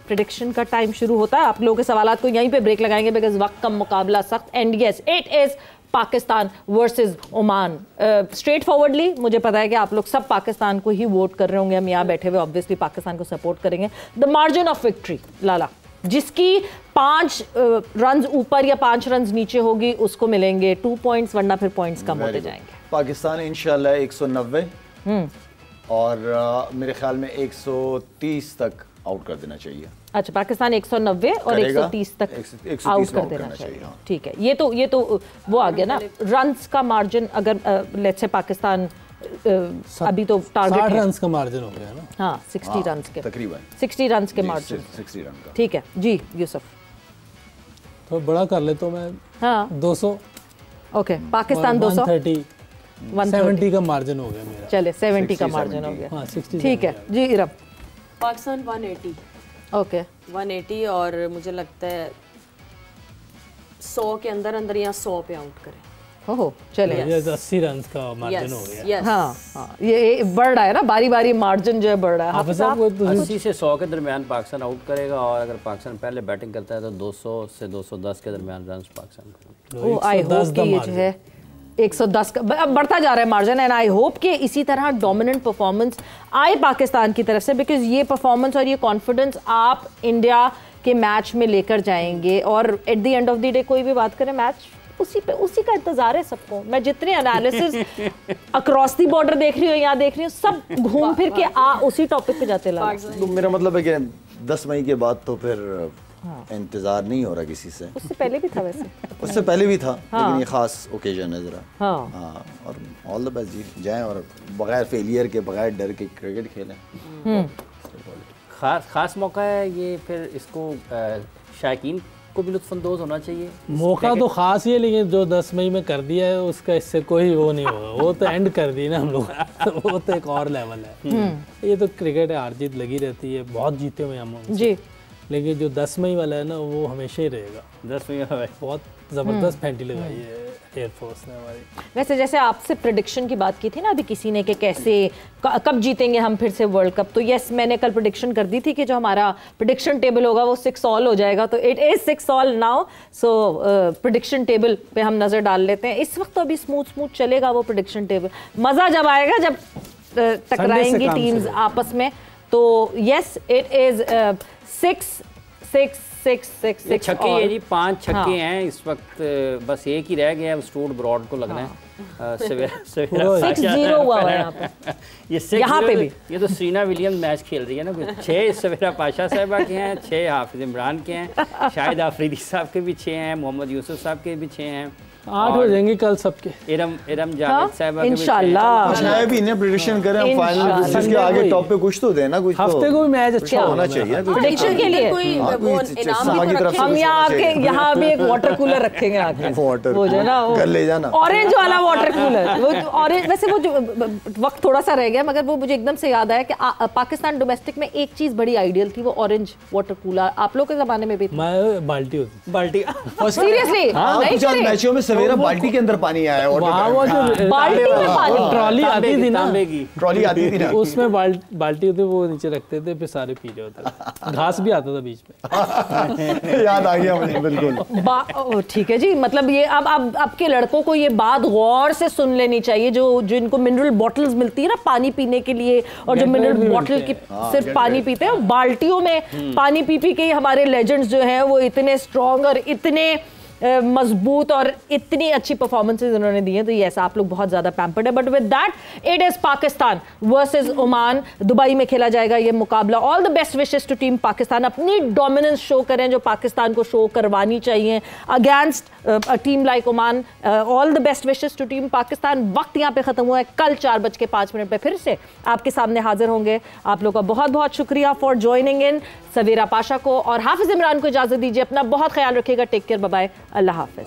प्रेडिक्शन का टाइम शुरू होता है। आप लोगों के सवालात को यहीं पे ब्रेक लगाएंगे बिकॉज वक्त का मुकाबला सख्त। And yes, it is Pakistan versus Oman. Straight forwardly मुझे पता है कि आप लोग सब पाकिस्तान को ही वोट कर रहे होंगे। हम यहाँ बैठे हुए ऑब्वियसली पाकिस्तान को सपोर्ट करेंगे। द मार्जिन ऑफ विक्ट्री लाला, जिसकी 5 रन ऊपर या 5 रन नीचे होगी उसको मिलेंगे 2 पॉइंट्स, वरना फिर पॉइंट्स कम होते जाएंगे। पाकिस्तान इंशाल्लाह 190 और मेरे ख्याल में 130 तक आउट कर देना चाहिए। अच्छा, पाकिस्तान 190 और 130 तक आउट कर देना चाहिए। ठीक है, ये तो वो आ गया ना रन्स का मार्जिन। अगर लेट्स से पाकिस्तान अभी तो टारगेट 60 रन का मार्जिन हो गया ना। हाँ, 60 रन के तकरीबन 60 रन के मार्जिन, 60 रन का। ठीक है जी यूसुफ, तो बड़ा कर ले तो मैं 200। ओके, पाकिस्तान 230, 170 का मार्जिन हो गया मेरा। चले 70 का मार्जिन हो गया। 60। ठीक है जी इरम। पाकिस्तान 180। ओके, 180 और मुझे लगता है 100 के अंदर या 100 पे आउट करें। ओह चले 80 रन का मार्जिन हो गया। हाँ हाँ, ये बढ़ रहा है ना, बारी बारी मार्जिन जो है बढ़ रहा है। हाफिज साहब 80 से 100 के दरमियान पाकिस्तान आउट करेगा, और अगर पाकिस्तान पहले बैटिंग करता है तो 200 से 210 के दरमियान रन पाकिस्तान को। ओह आई होप कि ये जो है 110 का अब बढ़ता जा रहा है मार्जिन, एंड आई होप कि इसी तरह डोमिनेंट परफॉर्मेंस आए पाकिस्तान की तरफ से, बिकॉज ये परफॉर्मेंस और ये कॉन्फिडेंस आप इंडिया के मैच में लेकर जाएंगे। और at the end of the day कोई भी बात करें, मैच उसी का इंतजार है सबको। मैं जितने एनालिसिस अक्रॉस दी बॉर्डर देख रही हूँ, यहाँ देख रही हूँ, सब घूम फिर के उसी टॉपिक पे जाते ला। तो मेरा मतलब है कि 10 मई के बाद तो फिर इंतजार नहीं हो रहा किसी से। उससे पहले भी था वैसे, उससे पहले भी था, लेकिन ये खास ओकेजन है जरा। हाँ और ऑल द बेस्ट, जीत जाएं और बगैर फेलियर के, बगैर डर के क्रिकेट खेलें। खास मौका है ये, फिर इसको शायकीन को भी लुत्फानंदोज होना चाहिए। मौका तो खास ही है, लेकिन जो 10 मई में कर दिया है उसका इससे कोई वो नहीं होगा। वो तो एंड कर दी ना हम लोग वो तो एक और लेवल है। ये तो क्रिकेट है, हार जीत लगी रहती है, बहुत जीते हुए हम जी, लेकिन जो 10 मई वाला है ना वो हमेशा ही रहेगा। 10 मई वाला बहुत ज़बरदस्त फेंटी लगाई है एयरफोर्स ने हमारी। वैसे जैसे आपसे प्रेडिक्शन की बात की थी ना अभी किसी ने कि कैसे कब जीतेंगे हम फिर से वर्ल्ड कप, तो यस मैंने कल प्रेडिक्शन कर दी थी कि जो हमारा प्रेडिक्शन टेबल होगा वो 6 ऑल हो जाएगा, तो it is 6 all now. So prediction table पे हम नज़र डाल लेते हैं। इस वक्त तो अभी स्मूथ चलेगा वो प्रेडिक्शन टेबल, मज़ा जब आएगा जब टकराएंगी टीम्स आपस में। तो यस इट इज 6 छक्के है जी, 5 छक्के हैं इस वक्त, बस एक ही रह गया है, स्टूअर्ट ब्रॉड को लगना है। 6-0 हुआ है यहाँ पे, यहाँ पे भी ये तो सीना विलियम्स मैच खेल रही है ना। 6 सवेरा पाशा साहिबा के हैं, 6 हाफिज इमरान के हैं, शाहिद आफरीदी साहब के भी 6 हैं, मोहम्मद यूसुफ साहब के भी 6 हैं, 8 हो जाएंगे कल सबके। इरम जावेद साहिबा के इंशाल्लाह कुछ नया भी इन्हें प्रेडिक्शन करें हम फाइनल, जिसके आगे टॉप पे कुछ तो देना, कुछ हफ्ते को भी मैच अच्छा होना चाहिए प्रेडिक्शन के लिए। हम यहाँ भी एक वाटर कूलर रखेंगे आके, वो जो ना कर ले जाना ऑरेंज वाला वाटर कूलर। वो ऑरेंज, वैसे वो जो वक्त थोड़ा सा रह गया मगर वो मुझे एकदम से याद आया कि पाकिस्तान डोमेस्टिक में एक चीज बड़ी आइडियल थी, वो ऑरेंज वाटर कूलर। आप लोग के जमाने में भी बाल्टी होती, बाल्टी सीरियसली मैचों में सवेरा बाल्टी के अंदर पानी आया है, और बाल्टी में पानी, ट्रॉली आती थी ना, ट्रॉली आती थी ना, उसमें बाल्टी होती, वो नीचे रखते थे, फिर सारे पी रहे होते, घास भी आता था बीच में। याद आ गया मुझे बिल्कुल। ठीक है जी, मतलब ये अब आपके लड़कों को ये बात गौर से सुन लेनी चाहिए, जो इनको मिनरल बॉटल्स मिलती है ना पानी पीने के लिए, और जो मिनरल बॉटल की सिर्फ पानी पीते हैं, बाल्टियों में पानी पी के हमारे लेजेंड्स जो हैं वो इतने स्ट्रॉन्ग और इतने मजबूत और इतनी अच्छी परफॉर्मेंसेज उन्होंने दी हैं। तो यस आप लोग बहुत ज़्यादा पैम्पर्ड है, but with that it is Pakistan versus Oman, Dubai में खेला जाएगा ये मुकाबला। All the best wishes to team Pakistan, अपनी डोमिनेंस शो करें जो पाकिस्तान को शो करवानी चाहिए against a team like Oman. All the best wishes to team Pakistan. वक्त यहाँ पे ख़त्म हुआ है, कल 4:05 पे फिर से आपके सामने हाजिर होंगे। आप लोग का बहुत बहुत शुक्रिया फॉर ज्वाइनिंग इन। सवेरा पाशा को और हाफिज इमरान को इजाज़त दीजिए, अपना बहुत ख्याल रखिएगा, टेक केयर, बाय बाय, अल्लाह हाफिज।